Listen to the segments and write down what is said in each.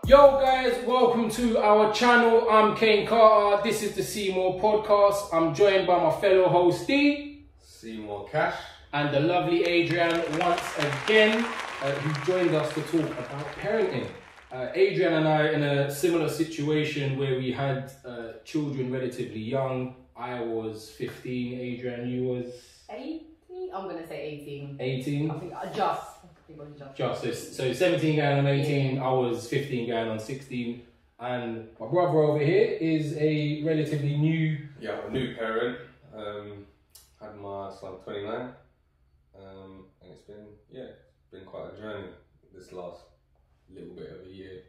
Yo guys, welcome to our channel. I'm Kane Carter. This is the Seymour Podcast. I'm joined by my fellow host D. Seymour Cash. And the lovely Adrian once again, who joined us to talk about parenting. Adrian and I in a similar situation where we had children relatively young. I was 15, Adrian, you was? 18? I'm going to say 18. 18? I think just. So 17 going on 18, I was 15 going on 16. And my brother over here is a relatively new... Yeah, I'm a new parent. Had my son 29. And it's been quite a journey this last little bit of a year.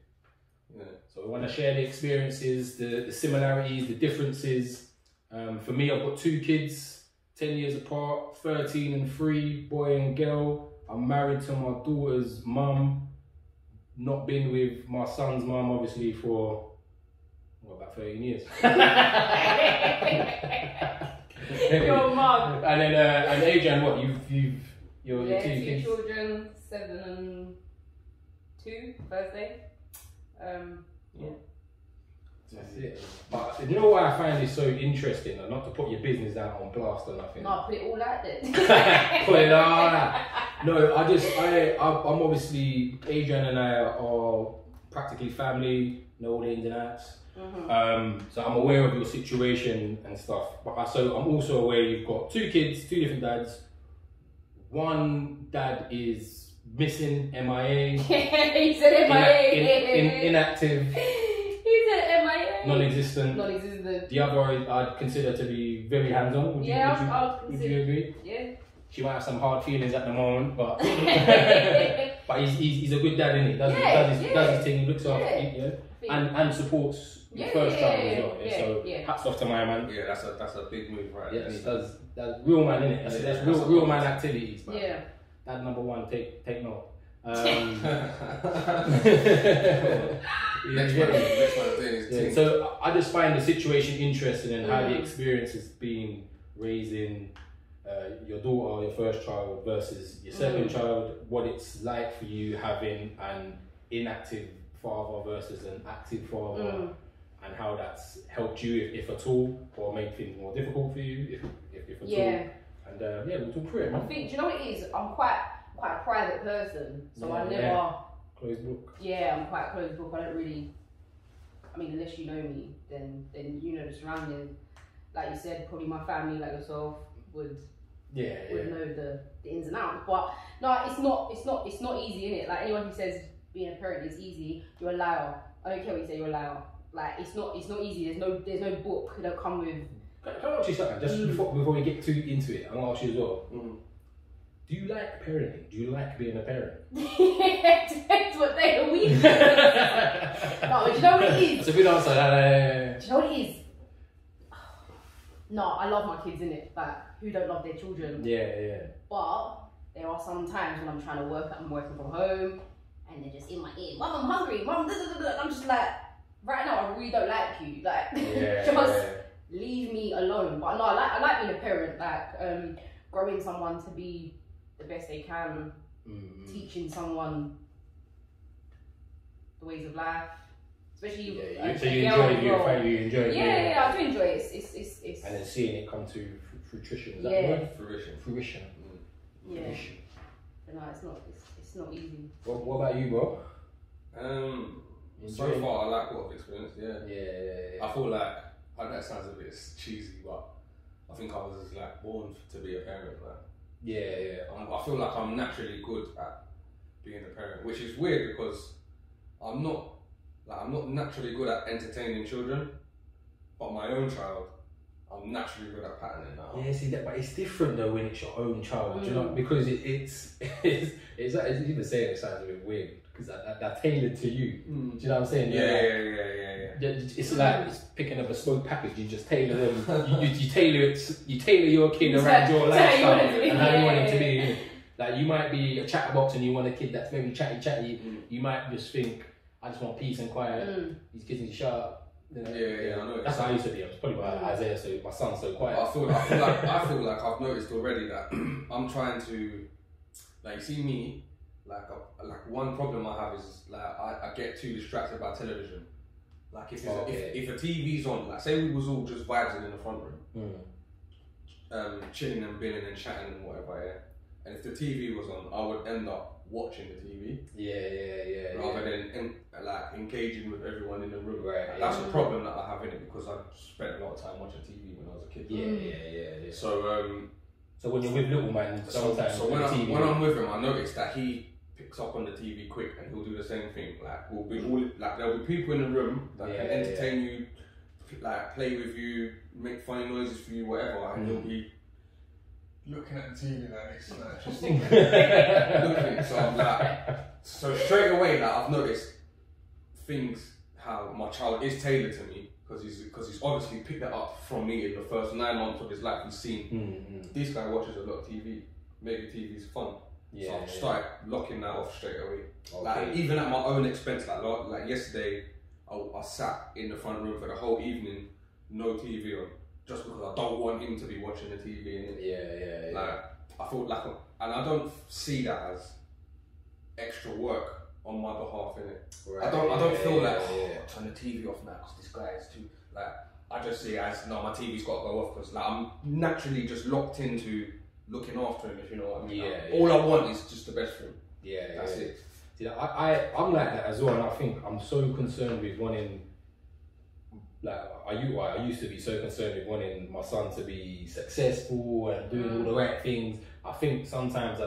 Yeah. So we want to share the experiences, the similarities, the differences. For me, I've got 2 kids, 10 years apart, 13 and 3, boy and girl. I'm married to my daughter's mum. Not been with my son's mum, obviously, for about 13 years. Your mum. And then, and Adrian, what your 2 2 kids? children, 7 and 2, Thursday. Yeah. That's it. But you know what I find is so interesting, and not to put your business down on blast or nothing. No, put it all out there. Put it on. No, I'm obviously, Adrian and I are practically family, know all the ins and outs. So I'm aware of your situation and stuff. But so I'm also aware you've got 2 kids, 2 different dads. One dad is missing, MIA. He said MIA. Inactive. He said MIA. Non-existent. Non-existent. The other I'd consider to be very hands-on. Would you agree? Yeah. She might have some hard feelings at the moment, but but he's a good dad, isn't he? Does his thing, he looks after and supports the first child as well. So hats off to my man. Yeah, that's a big move, right? Yeah, and he does real man, innit? That's real man activities, man. Yeah. Dad number 1, take note. Next one is so I just find the situation interesting and how the experience has been raising your daughter, your first child, versus your second child. What it's like for you having an inactive father versus an active father, and how that's helped you, if at all, or made things more difficult for you, if at all. And we'll talk through it, man. I think, do you know what it is? I'm quite a private person, so I never... Closed book. Yeah, I'm quite a closed book. I don't really... I mean, unless you know me, then you know the surroundings. Like you said, probably my family, like yourself, would know the ins and outs. But no, it's not easy, innit? Like anyone who says being a parent is easy, you're a liar. I don't care what you say, you're a liar. Like it's not easy. There's no book that come with... Can I ask you something? Just before we get too into it, I'm gonna ask you as well. Do you like parenting? Do you like being a parent? Depends what day of the week. No, but do you know what it is? That's a good answer. Do you know what it is? No, I love my kids, innit? Like, who don't love their children? Yeah. But there are some times when I'm trying to work, I'm working from home, and they're just in my ear. Mum, I'm hungry. Mum, I'm just like, right now, I really don't like you. Like, just leave me alone. But no, I like being a parent. Like, growing someone to be the best they can, teaching someone the ways of life, especially so you enjoy it. Yeah, I do enjoy it. It's and then seeing it come to fruition. Is that Yeah. the word? Fruition. Yeah. But no, it's not easy. What about you, bro? So far, I like what I've experienced. Yeah. I feel like, I know that sounds a bit cheesy, but I think I was like born to be a parent. Like, I feel like I'm naturally good at being a parent, which is weird because I'm not naturally good at entertaining children, but my own child, I'm naturally good at patterning now. Yeah, see that, but it's different though when it's your own child, you know, because it's like, even saying it sounds a bit weird because they're tailored to you. Do you know what I'm saying? Yeah. It's like it's picking up a bespoke package. You just tailor them. you tailor your kid around your lifestyle and how you want it to be. Like you might be a chatterbox and you want a kid that's very chatty. You might just think, I just want peace and quiet. These kids need to shut up. I know. That's how I used to be. I was probably like Isaiah, so my son's so quiet. I feel like I've noticed already that I'm trying to, like, you see me, like one problem I have is like I get too distracted by television. Like if a TV's on, like say we was all just vibing in the front room, chilling and billing and chatting and whatever, yeah. And if the TV was on, I would end up watching the TV. Rather than like engaging with everyone in the room. Right. Like, that's a problem that I have in it because I spent a lot of time watching TV when I was a kid. Yeah. So when you're with little man, sometimes when I'm with him, I notice that he picks up on the TV quick and he'll do the same thing. Like there'll be people in the room that can entertain you, like play with you, make funny noises for you, whatever, and you'll be looking at the TV like this, like just looking. So I'm like, so straight away, like I've noticed things how my child is tailored to me because he's obviously picked that up from me in the first 9 months of his life. He's seen this guy watches a lot of TV. Maybe TV's fun. So I've started locking that off straight away. Okay. Like even at my own expense, like yesterday, I sat in the front room for the whole evening, no TV on, just because I don't want him to be watching the TV. Yeah. Like I thought and I don't see that as extra work on my behalf, innit? Right. I don't feel like turn the TV off now because this guy is too like. I just see it as no, my TV's got to go off because like I'm naturally just locked into looking after him, if you know what I mean. All I want is just the best for him. That's it. See, I'm like that as well, and I think I'm so concerned with wanting, like I used to be so concerned with wanting my son to be successful and doing all the right things. I think sometimes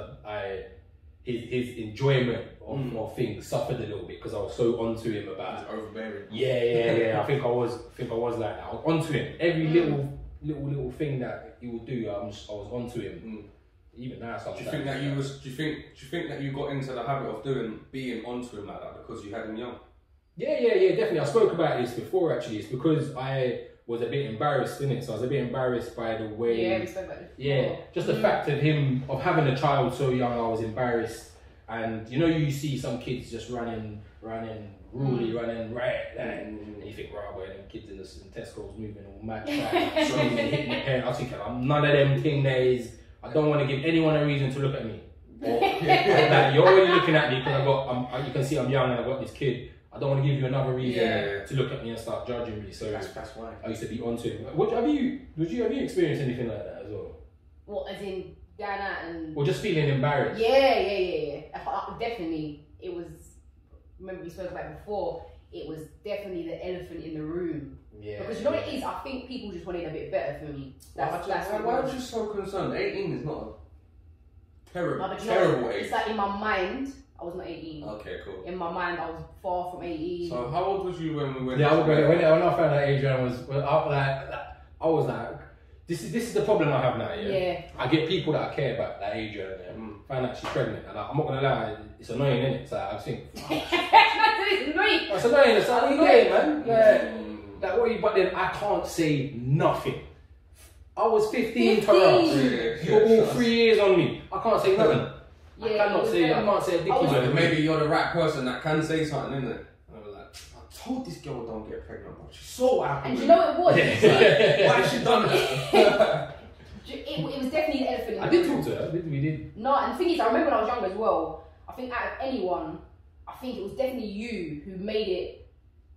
his enjoyment of things suffered a little bit because I was so onto him about overbearing. Yeah. I think I was like that. I was onto him. Every little thing that he would do, I was onto him. Even now, sometimes. Do you think that you got into the habit of being onto him like that because you had him young? Yeah, definitely. I spoke about this before actually. It's because I was a bit embarrassed, innit? So I was a bit embarrassed by the way. Yeah, we spoke about this. Yeah, just the fact of having a child so young, I was embarrassed. And you see some kids just running, really running right, and you think, right, boy, them kids in Tesco's moving all mad, screaming, hitting the parent. I was thinking, I'm none of them thing days. I don't want to give anyone a reason to look at me. Or, like, you're already looking at me because you can see I'm young and I've got this kid. I don't want to give you another reason to look at me and start judging me. So that's why I used to be onto it. Have you experienced anything like that as well? What, as in going out and... Or just feeling embarrassed? Yeah. Definitely. It was... Remember we spoke about it before. It was definitely the elephant in the room. Yeah. Because you know what it is? I think people just wanted a bit better for me. Why are you so concerned? 18 is not a terrible age. It's like in my mind, I was not 18. Okay, cool. In my mind, I was far from 18. So how old was you when we went? Yeah, when I found out Adrian I was like, this is the problem I have now. Yeah. I get people that I care about, like Adrian. Find out she's pregnant, and I'm not gonna lie, it's annoying, isn't it? So I think, it's annoying. It's annoying. It's annoying, man. But then I can't say nothing. I was 15 to us. You got all 3 years on me. I can't say nothing. I can't say a dicky word. Maybe you're the right person that can say something, isn't it? I was like, I told this girl don't get pregnant, but she's so happy. And you know what it was? Why has she done that? It was definitely the elephant in the room. I did talk to her. We did. No, and the thing is, I remember when I was younger as well. I think out of anyone, I think it was definitely you who made it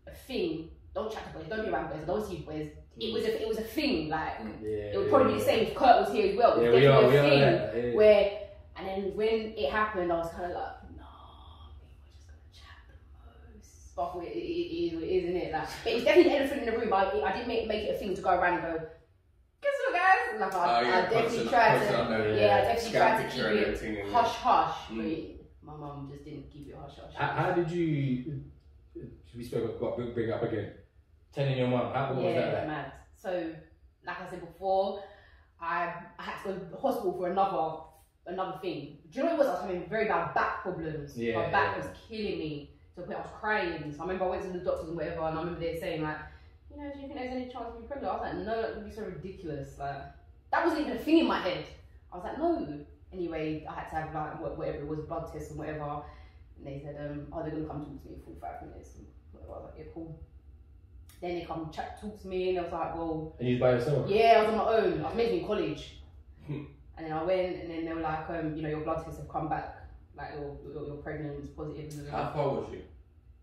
a thing. Don't chat to boys. Don't be around boys. Don't see boys. It was a thing. Like it would probably be the same if Kurt was here as well. It was definitely a thing where. And then when it happened, I was kind of like, no, we're just gonna chat the most. But it is, isn't it? Like, but it's definitely an elephant in the room. I didn't make it a thing to go around and go, guess what, guys? Like I definitely tried to keep it hush hush. But my mum just didn't keep it hush hush. How did you? We spoke about bring up again. Telling your mum, what was that like? Mad. So, like I said before, I had to go to the hospital for another thing. Do you know what it was? I was having very bad back problems. My back was killing me. So I was crying. So I remember I went to the doctors and whatever, and I remember they saying like, do you think there's any chance of being pregnant? I was like, no, that would be so ridiculous. Like, that wasn't even a thing in my head. I was like, no. Anyway, I had to have like whatever it was, blood tests and whatever. And they said, they're going to come talk to me for 5 minutes. And whatever. I was like, yeah, cool. Then they come talk to me, and I was like, well... And you was by yourself? Yeah, I was on my own. I was meant to be in college. And then I went, and then they were like, your blood tests have come back like you're pregnant, it's positive. How far was you?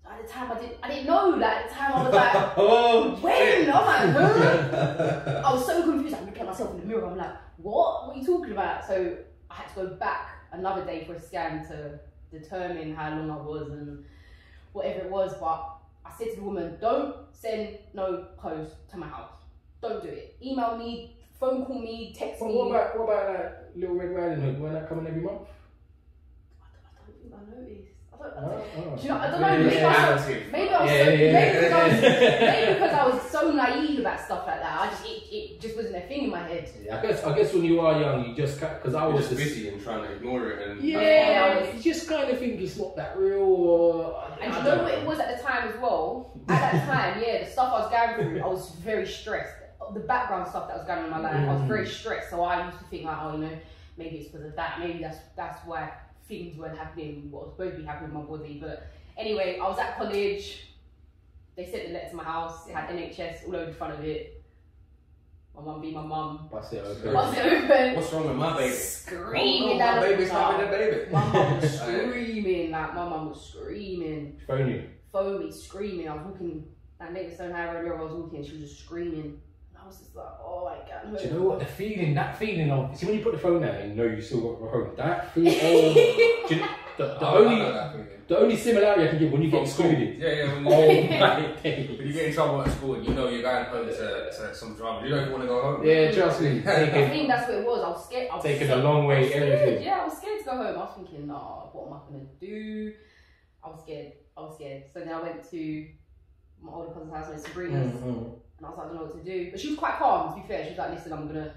At the time, I didn't know. Like, at the time, I was like, when? I'm like, huh? I was so confused. I'm looking at myself in the mirror. I'm like, what? What are you talking about? So I had to go back another day for a scan to determine how long I was and whatever it was. But I said to the woman, don't send no post to my house. Don't do it. Email me, phone call me, text me. What about that Little Red Riding Hood? Wasn't that coming every month? I don't think I noticed. I don't know. Maybe because I was so naive about stuff like that. It just wasn't a thing in my head. Yeah, I guess when you are young, you just because I was just busy and trying to ignore it, and you just kind of think it's not that real. And you know what it was at the time as well. At that time, the stuff I was going through, I was very stressed. The background stuff that was going on in my life, I was very stressed. So I used to think like, maybe it's because of that. Maybe that's why things weren't happening, what was supposed to be happening in my body. But anyway, I was at college. They sent the letter to my house. It had NHS all over the front of it. My mum being my mum. Bust it open. What's wrong with my baby? Screaming. My baby's having a baby. My mum was screaming. Like, my mum was screaming. Phone me, screaming. I was walking that Maidstone High Road where I was walking, she was just screaming. I was just like, oh my God. Do you know what? That feeling of, see when you put the phone down and you know you still got the phone, that feeling, the only similarity I can give when you get excluded. When you get in trouble at school and you know you're going home to some drama, you don't want to go home. Yeah, trust me. I think that's what it was. I was scared. Taking a long way, everything. Yeah, I was scared to go home. I was thinking, nah, what am I going to do? I was scared. So then I went to my older cousin's house in Sabrina's. And I was like, I don't know what to do. But she was quite calm, to be fair. She was like, listen, I'm going to...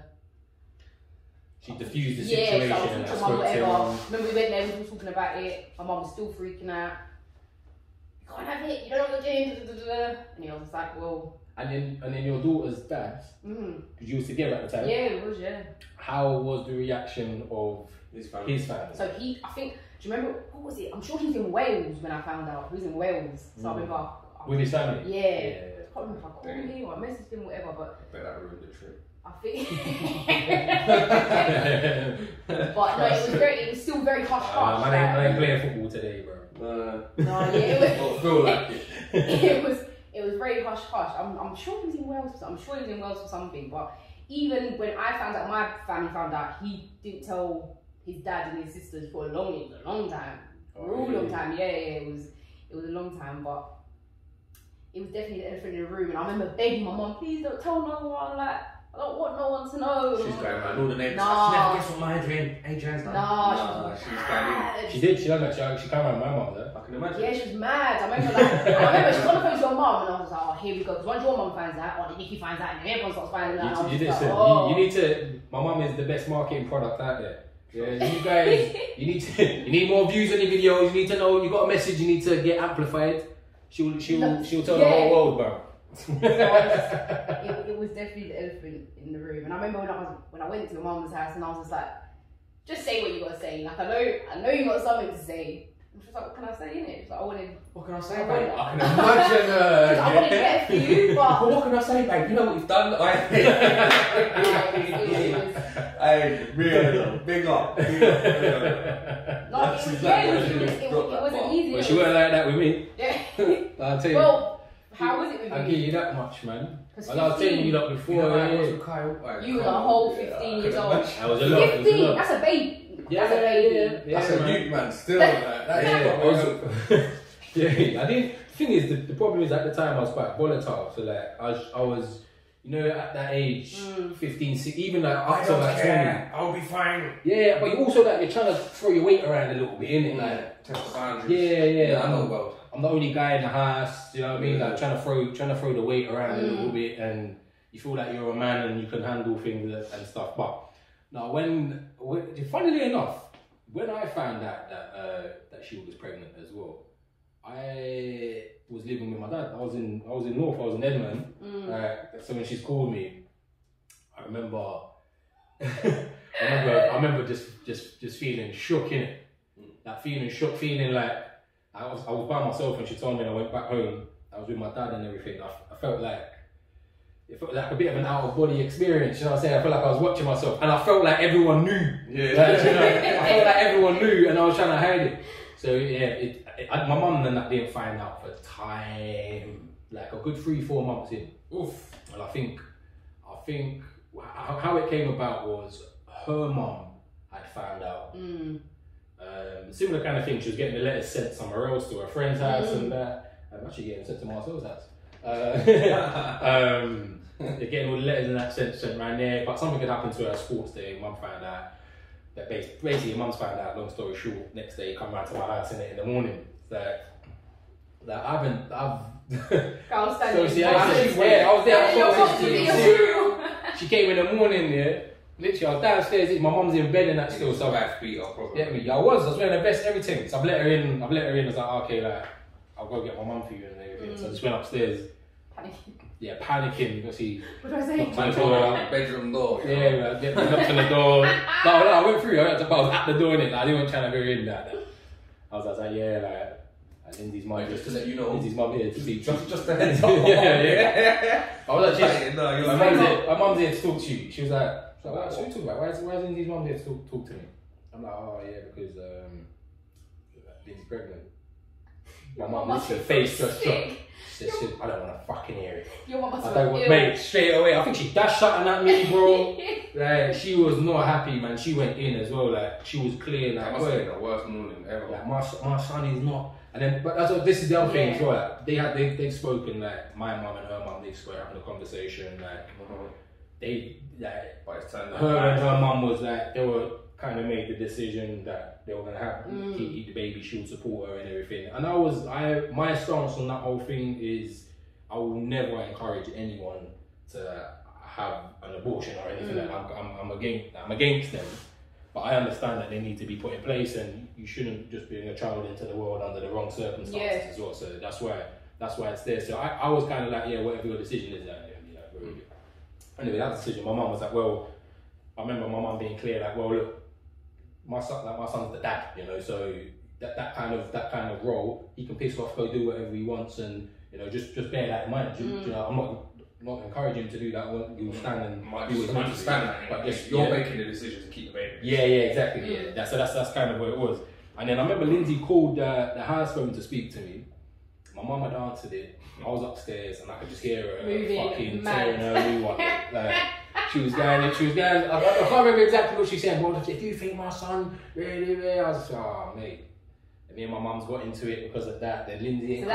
She diffused the situation. Yeah, so I was talking to mum, whatever. When we went there, we were talking about it. My mum was still freaking out. You can't have it, you don't know what you're doing. And he was just like, well... And then your daughter's dad, because you was together at the time. Yeah, it was, yeah. How was the reaction of his family? So I think, do you remember, what was it? I'm sure he was in Wales when I found out. He was in Wales. So I remember... With his family? Yeah. I can't remember if I called him or I messaged him, whatever, but... I bet that ruined the trip. I think... But no, it was still very hush-hush. I ain't playing football today, bro. It was... feel like it. It was very hush-hush. I'm sure he was in Wales for something, but even when I found out, my family found out, he didn't tell his dad and his sisters for a long time. Long time, it was a long time, but... It was definitely the elephant in the room, and I remember begging my mum, please don't tell no one, like, I don't want no one to know. She's going around all the neighbours. Nah. She never guessed what my Adrian's done. Nah, she was going She did, she done that, she came around my mum there. I can imagine. Yeah, she was mad. I remember she was on the phone to your mum, and I was like, oh, here we go, because once your mum finds out, then Nikki finds out, and then everyone starts finding out. You need to, my mum is the best marketing product out there. Yeah, you guys, you need more views on your videos, you need to know, you got a message, you need to get amplified. She'll tell the whole world, bro. It was definitely the elephant in the room. And I remember when I went to my mum's house and I was just like, just say what you gotta say. Like I know you got something to say. And she was like, what can I say in it? Like, what can I say, babe? I can imagine I wanted to get for you, but what can I say, babe? You know what you've done? Hey, really, big up. It wasn't easy. Well, she weren't like that with me. Yeah. I'll tell you. Well, how was it with you? I'll give you that much, man. I was telling you that before. You were a whole 15 years old. I was a lot. 15? That's a baby. That's a baby. That's a youth, man. Still, yeah, I didn't. The thing is, the problem is at the time I was quite volatile. So like, I was, you know, at that age, 15, 16, even like up to like 20. I'll be fine. Yeah, but you also like you're trying to throw your weight around a little bit, innit? Like, test the boundaries. Yeah. I know well. I'm the only guy in the house. You know what I mean? Like trying to throw the weight around a little bit, and you feel like you're a man and you can handle things and stuff. But now, when funnily enough, when I found out that she was pregnant as well, I was living with my dad. I was in North. I was in Edmonton. So when she's called me, I remember. I remember just feeling shook, innit? That feeling shook, feeling like I was by myself, and she told me, and I went back home. I was with my dad and everything. I felt like it felt like a bit of an out of body experience. You know what I'm saying? I felt like I was watching myself, and I felt like everyone knew. Yeah. Like, you know, I felt like everyone knew, and I was trying to hide it. So yeah, my mum and that didn't find out for time, like a good 3-4 months in. Oof. And I think how it came about was her mum had found out. Similar kind of thing. She was getting the letters sent somewhere else to her friend's house and that. I'm actually getting sent to Marcel's house. They're getting all the letters and that sent around there. But something had happened to her at sports day. Mum found out. That basically, mum's found out. Long story short, next day, come round to my house in the morning. That I've. So see, I was there. She came in the morning, yeah. Literally, I was downstairs. My mum's in bed and that still. So I was wearing a vest, everything. So I've let her in. I was like, okay, like I'll go get my mum for you and everything. So I just went upstairs. Panicking. Yeah, panicking. You see, what do I say? Bedroom door. Yeah, get knocked on the door. No, I went through. I was at the door in it. I didn't want trying to go in that. I was like, yeah, like. Lindsay's mum just to let you know. Lindsay's mum here to speak. Just the heads up. yeah. I was like, my mum's here to talk to you. She was like, what are you talking about? Why is Lindsay's mum here to talk to me? I'm like, oh yeah, because Lindsay's pregnant. My mum literally face just shocked. She said, I don't want to fucking hear it. Your mum must I don't want, mate, straight away. I think she dashed something at me, bro. Like, she was not happy, man. She went in as well. Like, she was clear. Like, that must have been the worst morning ever. Like, my son is not. And then, but that's what, this is the other thing as well. Like, they've spoken, like, my mum and her mum, they've spoken, having a conversation. Like, but it's turned out her and her mum was like, they were kind of made the decision that they were gonna have keep the baby. She would support her and everything. And my stance on that whole thing is, I will never encourage anyone to have an abortion or anything. Like, I'm against them. But I understand that they need to be put in place, and you shouldn't just bring a child into the world under the wrong circumstances as well. So that's why it's there. So I was kind of like, yeah, whatever your decision is, anyway, that decision. My mum was like, well, I remember my mum being clear, like, well, look, my son's the dad, you know, so that kind of role, he can piss off, go do whatever he wants, and just bear that in mind. You know, I'm not encouraging him to do that. You'll stand and do what you stand, but you're making the decision to keep the baby. Yeah, exactly. Yeah, that's kind of what it was. And then I remember Lindsay called the house phone to speak to me. My mum had answered it. I was upstairs and I could just hear her fucking tearing her new one. Like, she was going. I can't remember exactly what she said. Well, do you think my son really? I was like, oh mate. And me and my mum's got into it because of that. Then Lindsay ain't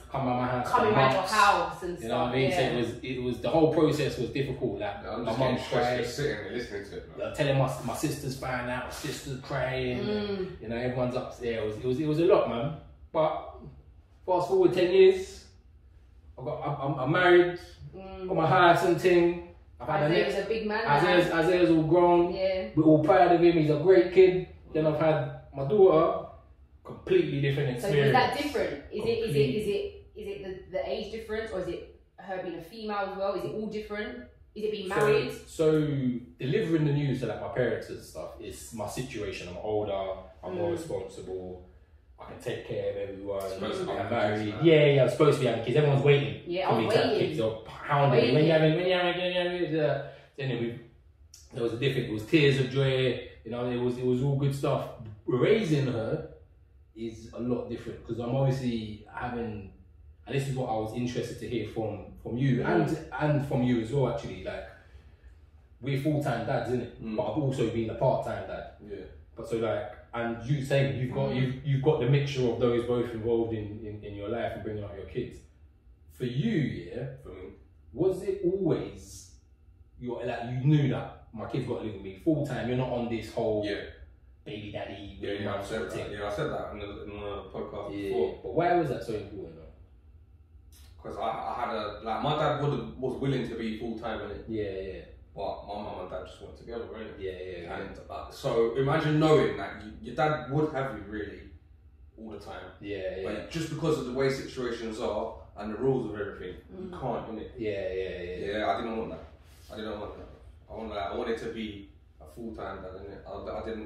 come around my house. Coming around your house and stuff. You know what I mean? Yeah. So it was the whole process was difficult. Like, my mum's crying, just sitting and listening to it. Telling my sisters finding out, my sisters crying. And, everyone's upstairs. It was a lot, man. But fast forward 10 years. I'm married. Got my house and thing. Isaiah's a big man. Isaiah's all grown. Yeah. We're all proud of him. He's a great kid. Then I've had my daughter. Completely different experience. So is that different? Is it the age difference, or is it her being a female as well? Is it all different? Is it being married? So delivering the news to like my parents and stuff is my situation. I'm older. I'm more responsible. I can take care of everyone. I'm married. Yeah. I'm supposed to be having kids. Everyone's waiting for me to have kids. They're pounding me. When you having Anyway, there was it was tears of joy. It was all good stuff. Raising her is a lot different because I'm obviously having, and this is what I was interested to hear from you and from you as well. Actually, like, we're full-time dads, innit? But I've also been a part-time dad. Yeah. But so like, and you saying you've got the mixture of those both involved in your life and bringing up your kids. For you, was it always you knew that my kids got to live with me full-time? You're not on this whole baby daddy. I said that in the podcast before. But why was that so important though? Because I had my dad was willing to be full-time in it. Yeah. But my mum and dad just went together, right? Yeah. And so imagine knowing that your dad would have you really all the time. Yeah. But just because of the way situations are and the rules of everything, you can't, innit? Yeah. Yeah, I didn't want that. I wanted to be a full-time dad, innit?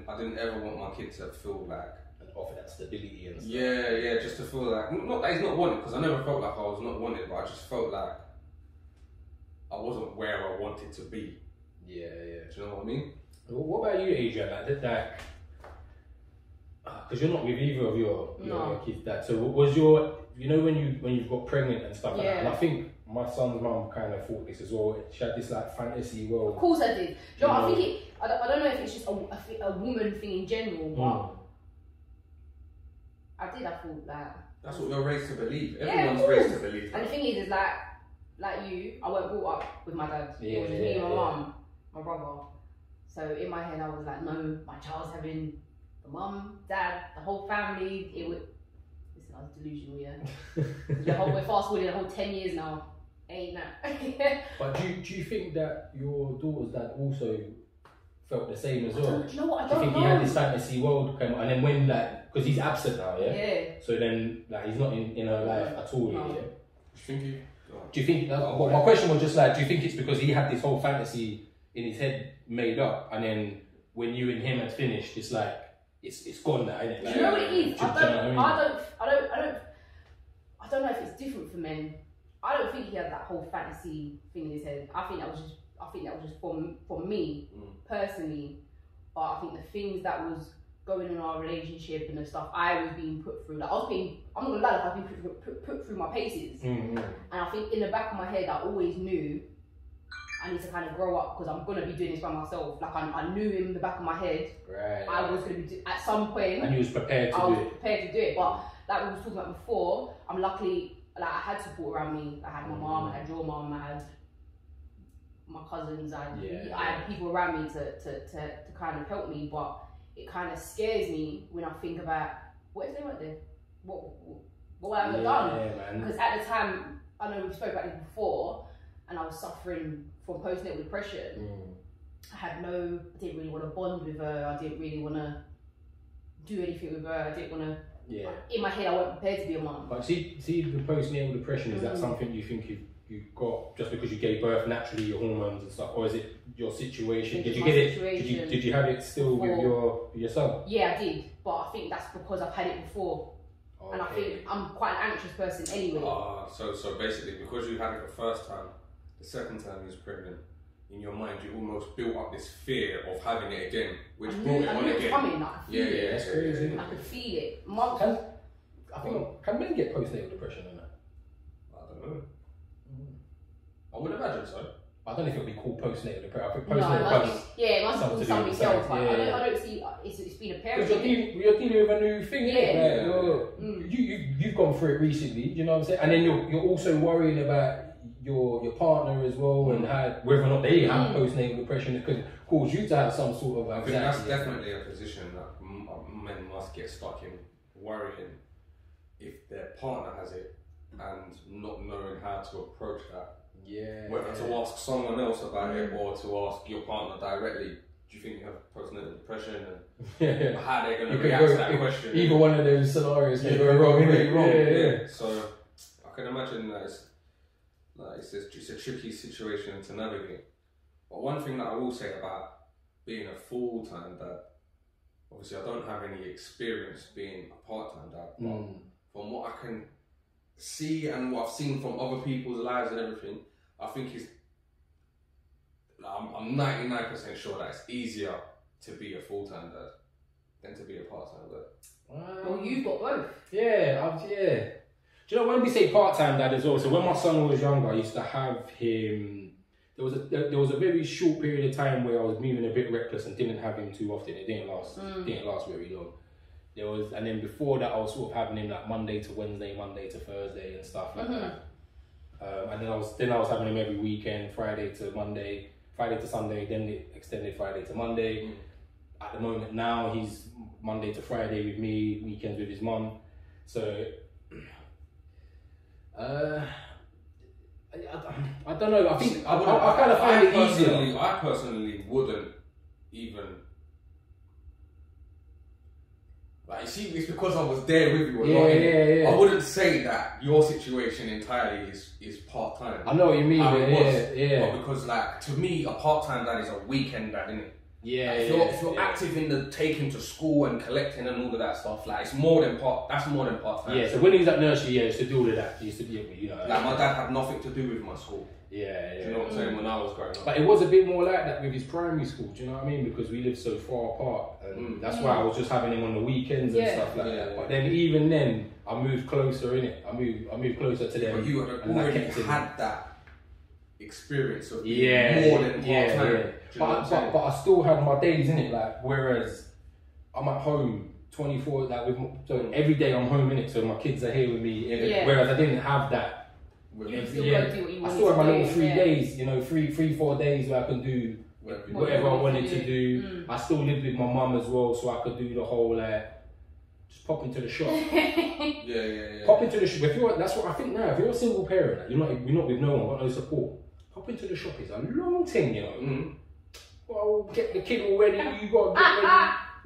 I didn't ever want my kid to feel like and offer that stability and stuff. Yeah, just to feel like, not that he's not wanted, because I never felt like I was not wanted, but I just felt like I wasn't where I wanted to be. Yeah. Do you know what I mean? What about you, Adrian? Like, because you're not with either of your kids' dad. So was your, you know, when you've got pregnant and stuff like that, and I think my son's mum kind of thought this as well. She had this like fantasy world. Of course I did. You know, I think I don't know if it's just a woman thing in general, but I thought that. That's what you're raised to believe. Everyone's raised to believe. And the thing is like you, I weren't brought up with my dad. It was me and my mum, my brother. So in my head I was like, no, my child's having the mum, dad, the whole family. Listen, I was delusional, we're fast forwarding a whole 10 years now. Ain't that? But do you think that your daughter's dad also felt the same as well? Do you know what? I do you think know. He had this fantasy world come, and then when because he's absent now, yeah. So then he's not in her life at all. No. Yeah. Do you think? Well, my question was just like, do you think it's because he had this whole fantasy in his head made up, and then when you and him had finished, it's like it's gone now, isn't it? Like, do you know what it is? I don't know if it's different for men. I don't think he had that whole fantasy thing in his head. I think that was just from me personally. But I think the things that was going in our relationship and the stuff I was being put through, I'm not gonna lie, I've been put through my paces. And I think in the back of my head, I always knew I need to kind of grow up because I'm gonna be doing this by myself. Like I knew in the back of my head, I was gonna be at some point. And you was prepared to do it. But like we were talking about before, I'm luckily. Like I had support around me. I had my mom, I had your mom, I had my cousins, I had people around me to kind of help me. But it kind of scares me when I think about what if they weren't there? What would I have done? Because at the time, I know we spoke about this before, and I was suffering from postnatal depression. I didn't really want to bond with her. I didn't really want to do anything with her. I didn't want to. Yeah. In my head, I wasn't prepared to be a mum. But see the postnatal depression, is that something you think you got just because you gave birth naturally, your hormones and stuff, or is it your situation? Did you get it? Did you have it still with your son? Yeah, I did, but I think that's because I've had it before, and I think I'm quite an anxious person anyway. So basically, because you had it the first time, the second time you was pregnant. In your mind, you almost built up this fear of having it again, which brought it on again. It coming, I could feel it. That's crazy. I could feel it. Can men get postnatal depression or not? I don't know. I would imagine so. I don't know if it would be called postnatal depression. I think it must be called something else. But I don't see it's been apparent. Because you're dealing with a new thing, you've gone through it recently. You know what I'm saying? And then you're also worrying about your partner as well, and whether or not they have postnatal depression, it could cause you to have some sort of anxiety. I think that's definitely a position that men must get stuck in, worrying if their partner has it and not knowing how to approach that. Yeah. Whether to ask someone else about it or to ask your partner directly. Do you think you have postnatal depression? And how they're going to react to that question? Either one of those scenarios can go wrong. Yeah. So I can imagine that it's a tricky situation to navigate. But one thing that I will say about being a full-time dad, obviously I don't have any experience being a part-time dad, but from what I can see and what I've seen from other people's lives and everything, I think I'm 99% sure that it's easier to be a full-time dad than to be a part-time dad. Well, you've got both. Yeah. Do you know when we say part-time dad as well? So when my son was younger, I used to have him. There was a very short period of time where I was moving a bit reckless and didn't have him too often. It didn't last very long. And then before that, I was sort of having him like Monday to Wednesday, Monday to Thursday, and stuff like that. And then I was having him every weekend, Friday to Monday, Friday to Sunday, then the extended Friday to Monday. At the moment now, he's Monday to Friday with me, weekends with his mum. So. I don't know. I think I kind of find it easier. I personally wouldn't even. Like, you see, it's because I was there with you a lot. I wouldn't say that your situation entirely is part time. I know what you mean. But because like to me, a part time dad is a weekend dad, isn't it? Yeah, like if you're active in the taking to school and collecting and all of that stuff, like it's more than part. That's more than part time. Yeah. So when he was at nursery, he used to do all of that. He used to be, you know. Like my dad had nothing to do with my school. Yeah. Do you know what I'm saying? When I was growing up. But it was a bit more like that with his primary school. Do you know what I mean? Because we lived so far apart, and that's why I was just having him on the weekends and stuff like that. But then even then, I moved closer in it. I moved closer to them. But you had already had that experience of being more than part-time. But I still have my days in it, like, whereas I'm at home 24, like, so every day I'm home in it, so my kids are here with me, whereas I didn't have that. You still gotta do what you want. I still have my little 3 days, you know, 4 days where I can do whatever I wanted to do. I still lived with my mum as well, so I could do the whole, just pop into the shop. Pop into the shop. That's what I think now. If you're a single parent, like, you're not with no one, got no support. Pop into the shop is a long thing, you know. Well, get the kid all ready. You got to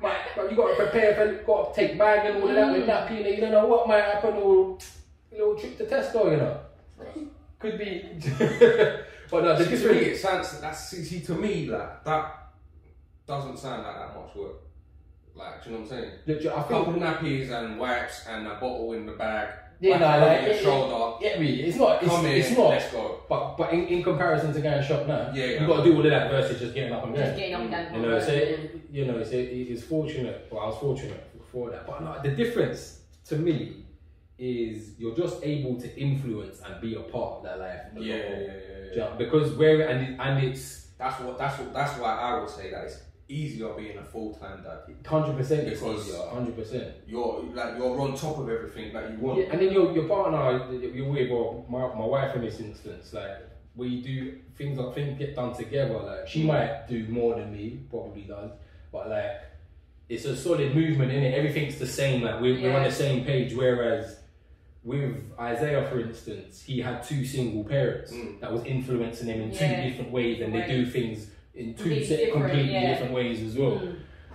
get ready. You got to prepare for. Got to take bag and all of that with nappy. You don't know what might happen. Or a little trip to Tesco, you know. Could be. But no, to me, it sounds. See, to me, like that doesn't sound like that much work. Like, do you know what I'm saying? A couple nappies and wipes and a bottle in the bag. Yeah, on your shoulder. It's not. It's not. Let's go. But in comparison to going shop now, you got to do all of that versus just getting up and going. Just getting up and down. You know, so it's fortunate. Well, I was fortunate for that. But no, the difference to me is you're just able to influence and be a part of that life. Yeah. Because it's that's why I would say that it's easier being a full-time dad. 100% it's easier. 100%. You're on top of everything that you want. Yeah, and then your partner, you're with, or my wife in this instance, like, we do things get done together. Like, she might do more than me, probably does, but like, it's a solid movement in it. Everything's the same. Like, we're on the same page. Whereas with Isaiah, for instance, he had 2 single parents that was influencing him in 2 different ways, and they do things in 2 completely different ways as well.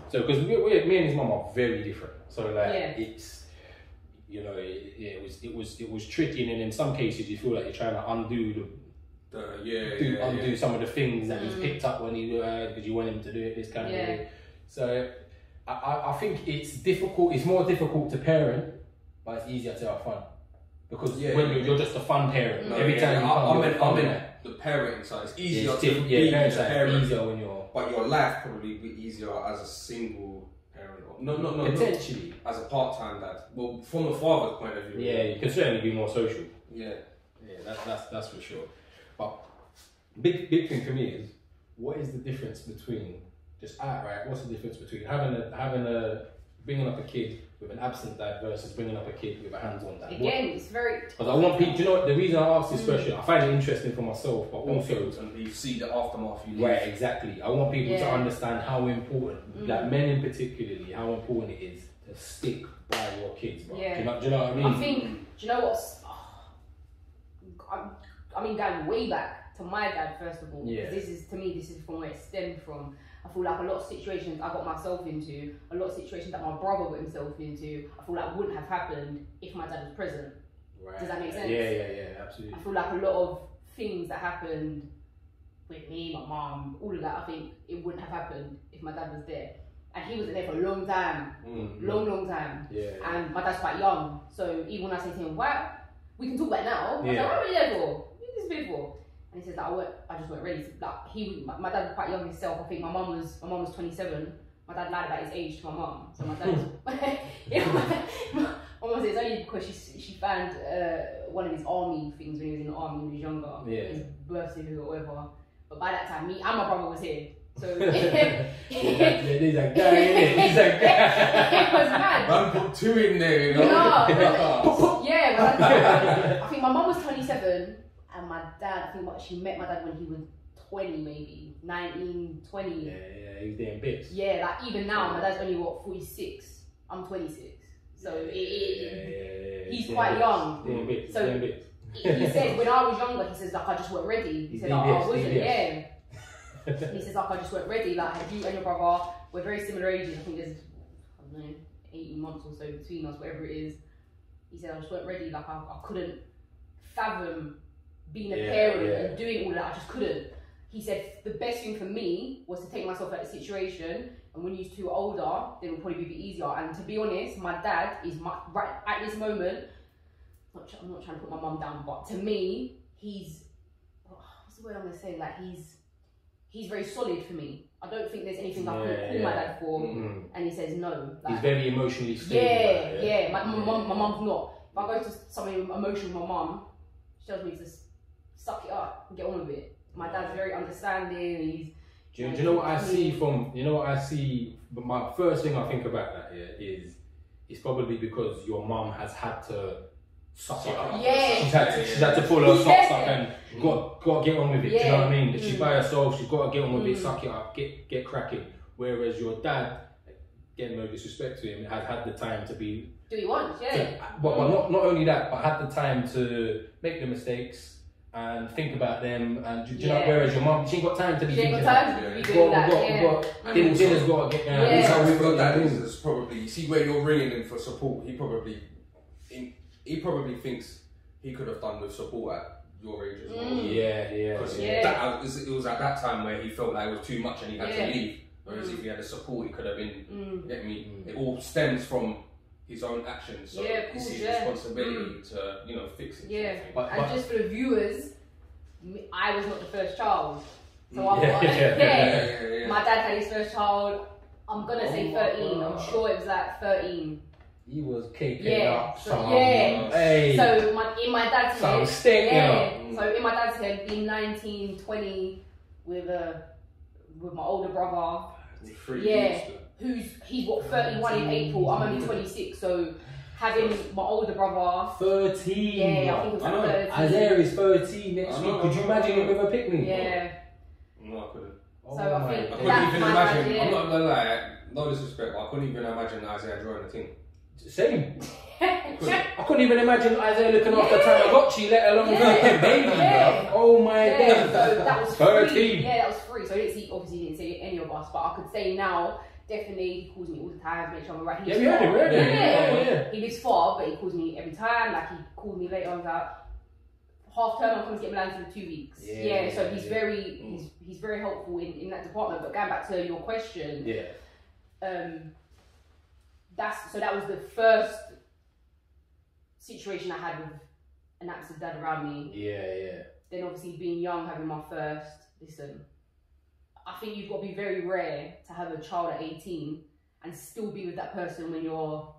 So, because me and his mum are very different. So, like, it's, you know, it was tricky, and then in some cases you feel like you're trying to undo undo some of the things that he's picked up when he because you want him to do it this kind of way. So, I think it's difficult. It's more difficult to parent, but it's easier to have fun. Because when you're just a fun parent, every time you come, I'm in the parenting side. It's easier to be a parent. Easier when you're. But your life probably be easier as a single parent. No. Potentially. As a part-time dad. Well, from a father's point of view. Yeah, you can certainly be more social. Yeah, that's for sure. But big thing for me is, what is the difference between just outright? What's the difference between bringing up a kid with an absent dad versus bringing up a kid with a hands-on dad? Again, it's very. Because I want people. Do you know what, the reason I ask this question? I find it interesting for myself, but also and you see the aftermath. Right, exactly. I want people to understand how important, like men in particularly, how important it is to stick by your kids. Bro. Yeah. Do you know what I mean? I think. Do you know what's? I mean, going way back to my dad first of all. Yeah. This is from where it stemmed from. I feel like a lot of situations I got myself into, a lot of situations that my brother got himself into, I feel like wouldn't have happened if my dad was present. Right. Does that make sense? Yeah, absolutely. I feel like a lot of things that happened with me, my mum, all of that, I think it wouldn't have happened if my dad was there. And he wasn't there for a long time. Long time. Yeah. And my dad's quite young. So even when I say to him, "Wow, we can talk about it now," I was like, "What were you there for? What did this be for?" And he says that I just weren't ready. My dad was quite young himself. I think my mum was 27. My dad lied about his age to my mum. So my dad was, my mum says it's only because she found one of his army things when he was in the army when he was younger. His birth certificate or whatever. But by that time, me and my brother was here. So he's a guy, He's a guy. It was mad. Man put 2 in there, you know. I think my mum was 27. And my dad, I think she met my dad when he was 20, maybe 19, 20. Yeah, he was doing bits. Yeah, like even now, my dad's only 46. I'm 26, so he's quite young. Doing bits. So he said when I was younger, he says like I just weren't ready. He said I wasn't. Yeah. He says like I just weren't ready. Like you and your brother, we're very similar ages. I think there's 18 months or so between us, whatever it is. He said I just weren't ready. Like I couldn't fathom being a parent and doing all that. I just couldn't. he said the best thing for me was to take myself out of the situation, and when you're two older, then it'll probably be a bit easier. And to be honest, my dad is right at this moment. I'm not trying to put my mum down, but to me, he's what's the word I'm gonna say? Like he's very solid for me. I don't think there's anything I could call my dad for, and he says no. Like, he's very emotionally stable. Yeah. My mum's not. If I go to something emotional with my mum, she tells me to suck it up and get on with it. My dad's very understanding. Do you know what I see from? You know what I see. But my first thing I think about that is it's probably because your mum has had to suck it up. Yeah. She's had to pull her socks up and got to get on with it. Do you know what I mean? She's by herself. She's got to get on with it. Suck it up. Get cracking. Whereas your dad, again, no disrespect to him, has had the time to be. Do what he wants, But not only that, but had the time to make the mistakes and think about them. And do you know? Whereas your mum, she ain't got time to be thinking. Dinner's got to get down. That's how we've got that. Is probably you see where you're ringing him for support. He probably thinks he could have done with support at your age as well. Because it was at that time where he felt like it was too much and he had to leave. Whereas if he had the support, he could have been. Get me? It all stems from his own actions. So it's his responsibility to fix it. Yeah, and just for the viewers, I was not the first child. So my dad had his first child. I'm gonna say 13. I'm sure it was like 13. He was caking up. So in my dad's head, so in my dad's head, being 19, 20 with my older brother, he's 31 in April. I'm only 26, so having my older brother 13. Yeah, I think it was like 13. Isaiah is 13 next week. Could you imagine him with a picnic? Yeah. No, I couldn't. So I think I couldn't even imagine. I'm not gonna lie, no disrespect, but I couldn't even imagine Isaiah drawing a thing. Same. I couldn't even imagine Isaiah looking after Tamagotchi, let alone a baby. Bro. Oh my god. So that was 13. Free. Yeah, that was free. So obviously he didn't say any of us, but I could say now, definitely he calls me all the time, make sure I'm right. We heard him. He lives far, but he calls me every time. Like he called me later on about half term. I'm coming to get Milan for 2 weeks. So he's very helpful in that department. But going back to your question, that was the first situation I had with an absent dad around me. Then obviously being young, having my first. Listen, I think you've got to be very rare to have a child at 18 and still be with that person when you're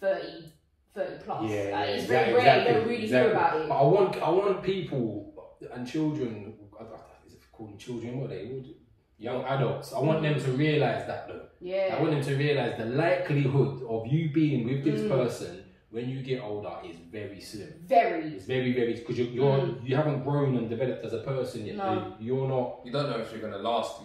30 plus. It's very rare. You don't really hear about it. But I want people and children. Is it called children? What are they? Young adults. I want them to realise that though. I want them to realise the likelihood of you being with this person when you get older is very slim. It's very because you haven't grown and developed as a person yet. No. You're not. You don't know if you're gonna last.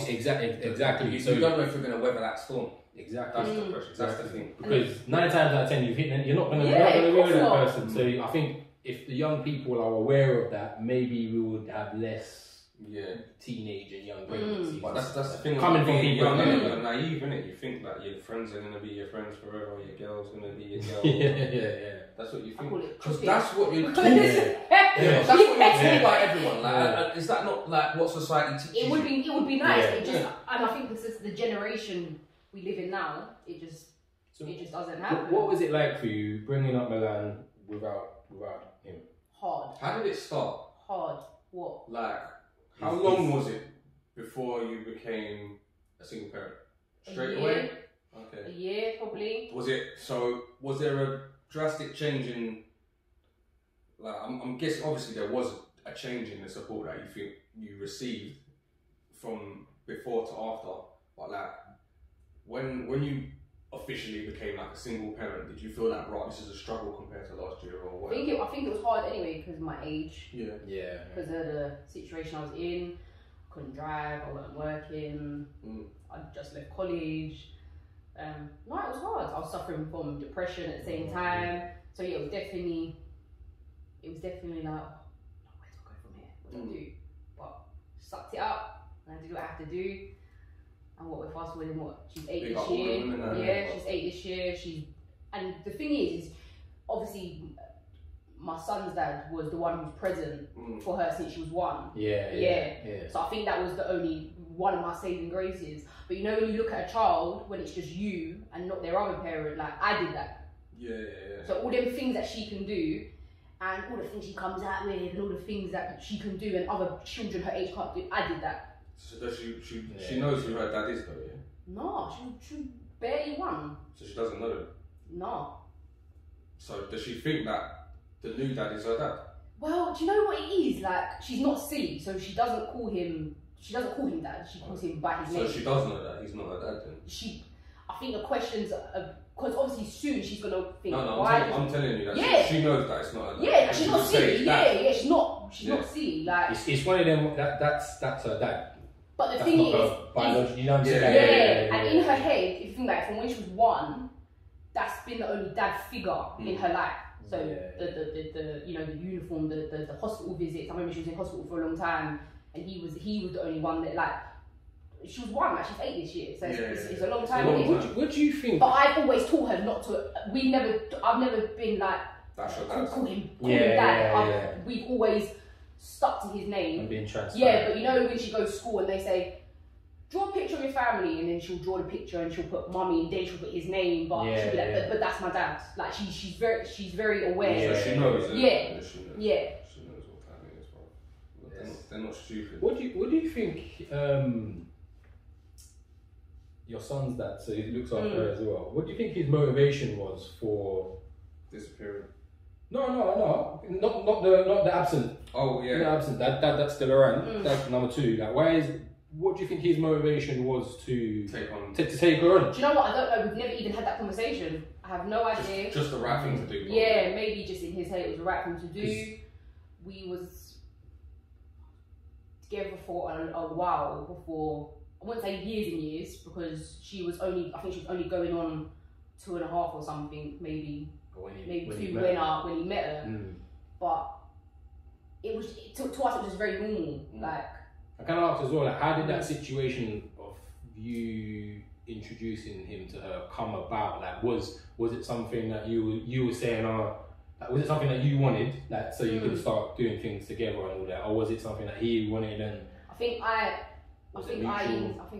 Exactly. So you don't know if you're gonna weather that storm. Exactly. That's the question. That's the thing. Because 9 times out of 10 you've hit them. You're not gonna be with that person. So I think if the young people are aware of that, maybe we would have less. Teenage and young pregnancies. But that's the thing. Coming from people, you're naive, innit? You think that your friends are gonna be your friends forever, your girl's gonna be your girl. That's what you think. Because that's what you're told. That's what you're told by everyone. Like, is that not like what society teaches? It would be nice. And I think this is the generation we live in now. It just doesn't happen. What was it like for you bringing up Milan without him? Hard. How did it start? Hard. What? Like. How long was it before you became a single parent? Straight away? Okay. A year, probably. Was there a drastic change in, like, I'm guessing obviously there was a change in the support that you think you received from before to after, but like, when you officially became like a single parent, did you feel like, right, this is a struggle compared to last year or whatever? I think it was hard anyway because of my age. Because of the situation I was in. I couldn't drive, I wasn't working, I just left college. No, it was hard. I was suffering from depression at the same time. So yeah, it was definitely like, where do I go from here? What do I do? But sucked it up and I did what I had to do. And what we're fast forwarding, she's 8 this year. She's 8 this year. And the thing is obviously my son's dad was the one who was present for her since she was 1. Yeah. So I think that was the only one of my saving graces. But you know, when you look at a child, when it's just you and not their other parent, like I did that. Yeah. So all them things that she can do, and all the things she comes out with, and all the things that she can do, and other children her age can't do, I did that. So does she knows who her dad is though, yeah? No, she barely 1. So she doesn't know. No. So does she think that the new dad is her dad? Well, do you know what it is? Like, she's not silly, so she doesn't call him dad. She calls him by his name. So she does know that he's not her dad then? I think the questions are, because obviously soon she's gonna think. No, I'm telling you that she knows that it's not her dad. Yeah, she's not silly. Yeah, she's not silly. Like, it's one of them. That's her dad. But the thing is, you know what I'm saying? Yeah, and in her head, if you think like from when she was 1, that's been the only dad figure in her life. So the you know, the uniform, the hospital visits. I remember she was in hospital for a long time, and he was the only one that, like, she was 1, like she's 8 this year, so it's a long time. What do you think? But I've always taught her not to. I've never been like call him dad. We've always stuck to his name and being transparent. Yeah, but you know when she goes to school and they say, draw a picture of your family, and then she'll draw the picture and she'll put mummy, and then she'll put his name, but she'll be like, but that's my dad. Like she's very aware. So she knows. Yeah. She knows what family is from. They're not stupid. What do you think? Your son's dad, so he looks after her as well. What do you think his motivation was for disappearing? No, not the absent. Oh yeah, the absent. That's still around. That's number 2. Like, what do you think his motivation was to take her on? Do you know what? I don't know. We've never even had that conversation. I have no idea. Just the right thing to do. Probably. Yeah, maybe just in his head it was the right thing to do. We was together for a while before. I wouldn't say years and years, because she was only going on 2.5 or something, maybe 2 when he met her. But to us it was just very normal. Like, I can ask as well, like, how did that situation of you introducing him to her come about? Like, was it something that you were saying, like, was it something that you wanted, like, so you could start doing things together and all that, or was it something that he wanted? And was it mutual?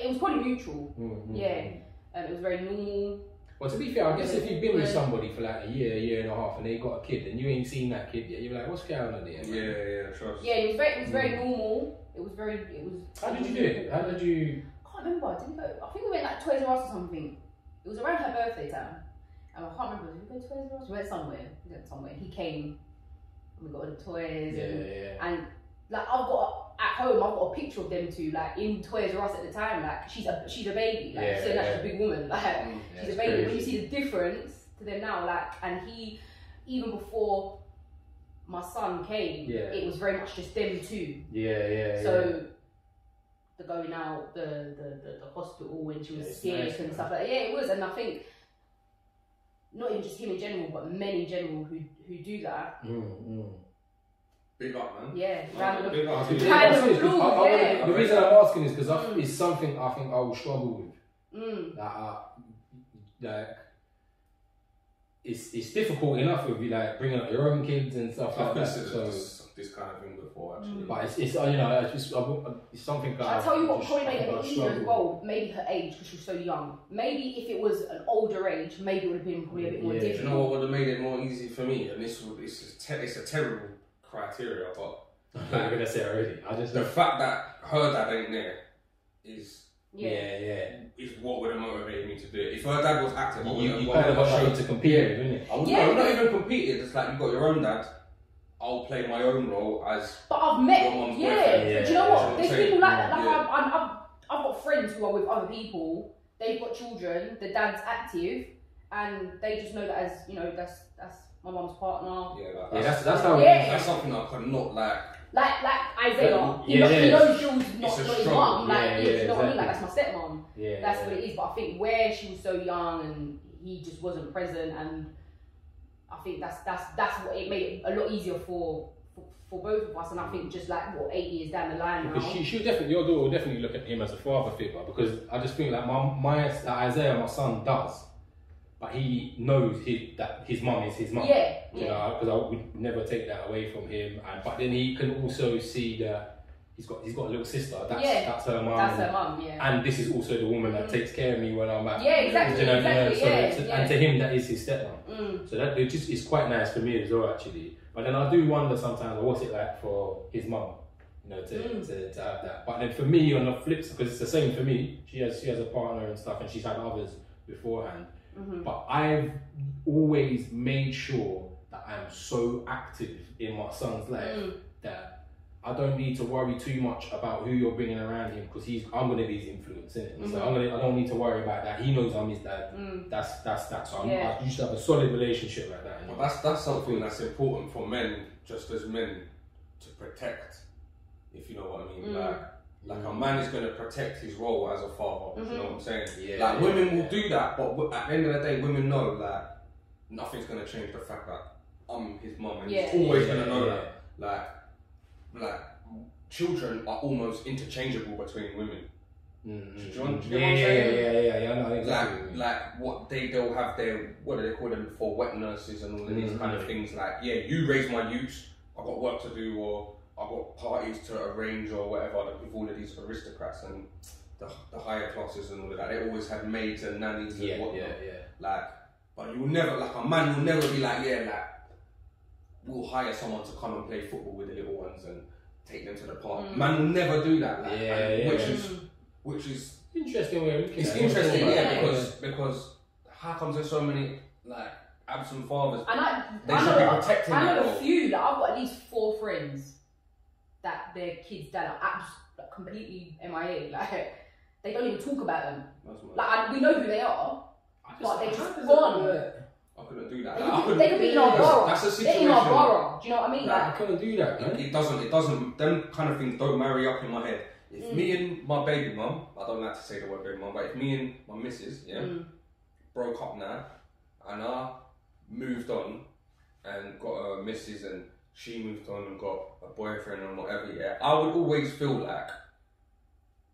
It was probably mutual. Yeah, it was very normal. Well, to be fair, I guess if you've been with somebody for like a year and a half, and they got a kid, and you ain't seen that kid yet, you're like, what's going on there? Yeah, trust. Yeah, it was very normal. It was. How did you do it? How did you? I can't remember. Did we go? I think we went like Toys R Us or something. It was around her birthday time, and I can't remember. Did we go to Toys R Us? We went somewhere. He came, and we got all the toys. And like I've got a picture of them two, like in Toys R Us at the time. Like she's a baby, like she's a big woman, like she's a baby. Crazy. When you see the difference to them now, like, and he, even before my son came, it was very much just them two. So the going out, the hospital when she was sick and stuff like that. Yeah, it was, and I think not even just him in general, but men in general who do that. Big up, man. Yeah, big up. The reason I'm asking is because it's something I think I will struggle with. Like, it's difficult enough with you, like, bringing up your own kids and stuff like that. So this kind of thing before, actually. But it's something. I'll tell you what probably made it easier as well. Maybe her age, because she was so young. Maybe if it was an older age, maybe it would have been probably a bit more difficult. Do you know what would have made it more easy for me? And it's a terrible criteria, but I'm gonna say already. The fact that her dad ain't there is is what would have motivated me to do it. If her dad was active, you kind of got something to compete with, didn't you? I'm not even competing. It's like, you've got your own dad. I'll play my own role as. But I've met. Do you know what? There's people like that. Like I've got friends who are with other people. They've got children. The dad's active, and they just know that as, you know, that's my mum's partner. That's how. That's something I could not like. Like Isaiah, he knows Jules not his mum. Like, you know what I mean? Like, that's my stepmom. That's what it is. But I think where she was so young and he just wasn't present, and I think that's what it made it a lot easier for both of us. And I think just like 8 years down the line now, because your daughter will definitely look at him as a father figure, because I just think like my Isaiah, my son, does. but he knows that his mum is his mum. Yeah. You know, because I would never take that away from him. But then he can also see that he's got a little sister. That's her mum. That's her mum. Yeah. And this is also the woman that takes care of me when I'm at. Yeah, exactly. And to him, that is his stepmom. So that is quite nice for me as well, actually. But then I do wonder sometimes, what's it like for his mum? You know, to have that. But then for me, on the flip side, because it's the same for me, she has a partner and stuff, and she's had others beforehand. But I've always made sure that I'm so active in my son's life that I don't need to worry too much about who you're bringing around him, because I'm going to be his influence, innit? So I don't need to worry about that. He knows I'm his dad. That's that. So I used to have a solid relationship like that. Well, that's something that's important for men, just as men, to protect. If you know what I mean, like a man is going to protect his role as a father. You know what I'm saying? Yeah. Like women will do that, but at the end of the day, women know that nothing's going to change the fact that I'm his mum, and he's always going to know that. Like children are almost interchangeable between women. Do you get what I'm saying? I know exactly. Like they'll have their, what do they call them, for wet nurses and all of these kind of things. Like, you raise my youths, I've got work to do, or I've got parties to arrange or whatever, like with all of these aristocrats and the higher classes and all of that. They always had maids and nannies and whatnot. Like, but you'll never, like a man will never be like, we'll hire someone to come and play football with the little ones and take them to the park. Man will never do that. Like, which is interesting way of looking at it. It's interesting, because how comes there's so many like absent fathers? And they should be protecting. I know a few. Like, I've got at least 4 friends that their kids' dad are completely MIA. Like, they don't even talk about them. Like, we know who they are, but they just gone. I couldn't do that. They could be in our borough. That's a situation. They're in our borough. Do you know what I mean? I couldn't do that, man. It doesn't. Them kind of things don't marry up in my head. If me and my baby mum, I don't like to say the word baby mum, but if me and my missus, broke up now, and I moved on and got a missus, and she moved on and got a boyfriend and whatever, I would always feel like,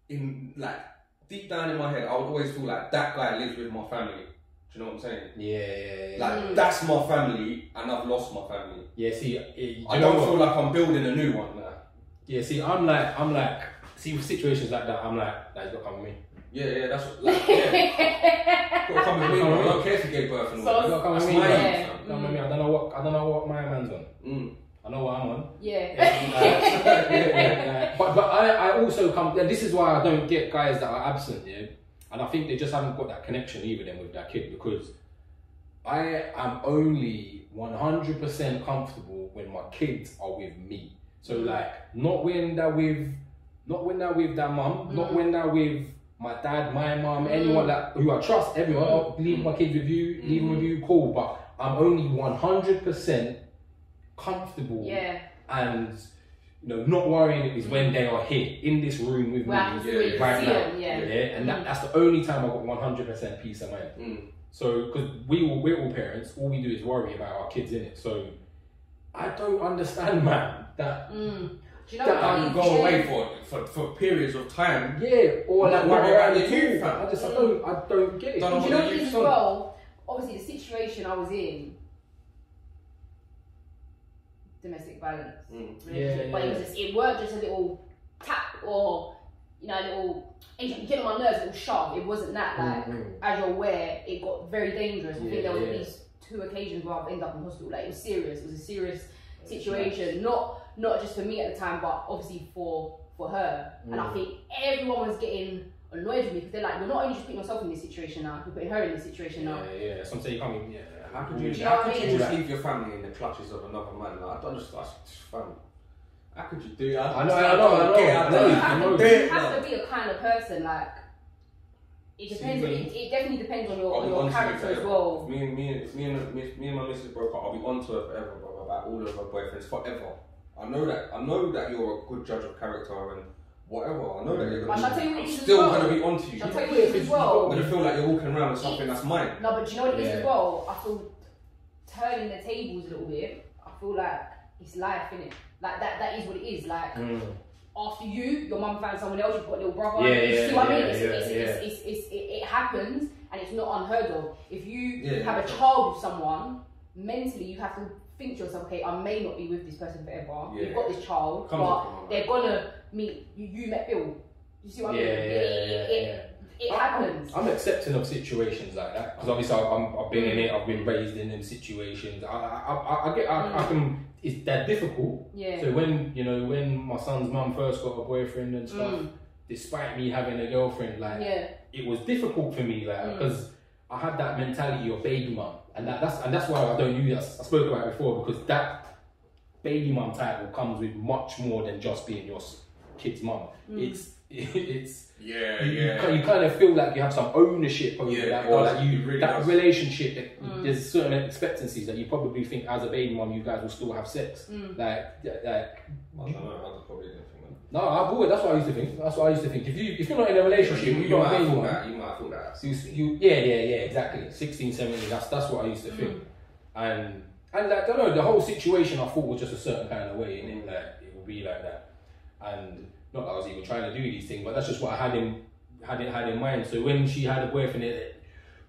deep down in my head, I would always feel like that guy lives with my family. Do you know what I'm saying? Yeah. Like, that's my family, and I've lost my family. Yeah, see, I don't feel like I'm building a new one now. Yeah, see, I'm like, see, with situations like that, I'm like, you gotta come with me. Yeah, that's what, like, you gotta come with me, bro. I don't care if you gave birth and all. You gotta come with me, come with me. I don't know what my man's on. I know what I'm on. But I also come, and this is why I don't get guys that are absent, and I think they just haven't got that connection either then with that kid, because I am only 100% comfortable when my kids are with me. So like, not when they're with their mum, not when they're with my dad, my mum, anyone who I trust, everyone. I'll leave my kids with you, leave them with you, cool. But I'm only 100% comfortable and not worrying is when they are here in this room with me right now. And that's the only time I've got 100% peace of mind. So, because we're all parents, all we do is worry about our kids, innit? So, I don't understand, man, that do you know that I can go away for periods of time. Or like worry about the youth. I don't get it. Do you know what it is as well? Obviously, the situation I was in, domestic violence, but it weren't just a little tap or a little get on my nerves, a little shove. It wasn't that. Like, as you're aware, it got very dangerous. I think there was at least 2 occasions where I've ended up in hospital. Like, it was serious. It was a serious situation. Not just for me at the time, but obviously for her. And I think everyone was getting annoyed with me because they're like, you're not only just putting yourself in this situation now, you're putting her in this situation now. Some say you can't even. How could you just leave your family in the clutches of another man? Like, I don't understand. How could you do that? I know. You have to be a kind of person. Like, it depends. It definitely depends on your character as well. Me and my missus broke up. I'll be on to her forever, bro, about all of her boyfriends forever. I know that you're a good judge of character and whatever. I know that you're I'm still going to be onto you. I'll tell you what it is as well. I'm going to feel like you're walking around with something that's mine. No, but do you know what it is as well? I feel turning the tables a little bit. I feel like it's life, innit? Like, that is what it is. Like, after you, your mum found someone else, you've got a little brother. You see what I mean? It happens, and it's not unheard of. If you have a child with someone, mentally you have to think to yourself, okay, I may not be with this person forever. You've got this child, but they're gonna meet you. You met Bill. You see what I mean? It happens. I'm accepting of situations like that because obviously I've been in it. I've been raised in them situations. I can. It's that difficult. Yeah. So when my son's mum first got a boyfriend and stuff, despite me having a girlfriend, like it was difficult for me, like because I had that mentality of baby mum, and that's why I don't use it. I spoke about it before because that baby mum title comes with much more than just being your kid's mum. You kind of feel like you have some ownership over that, or like that relationship. There's certain expectancies that you probably think as a baby mum you guys will still have sex. I don't know. I probably didn't think that. No, I've always. That's what I used to think. That's what I used to think. If you're not in a relationship, you might have thought that. You might have thought that. Exactly. 16, 17. That's what I used to think. And like, I don't know, the whole situation I thought was just a certain kind of way, and like it would be like that. And not that I was even trying to do these things, but that's just what I had in mind. So when she had a boyfriend,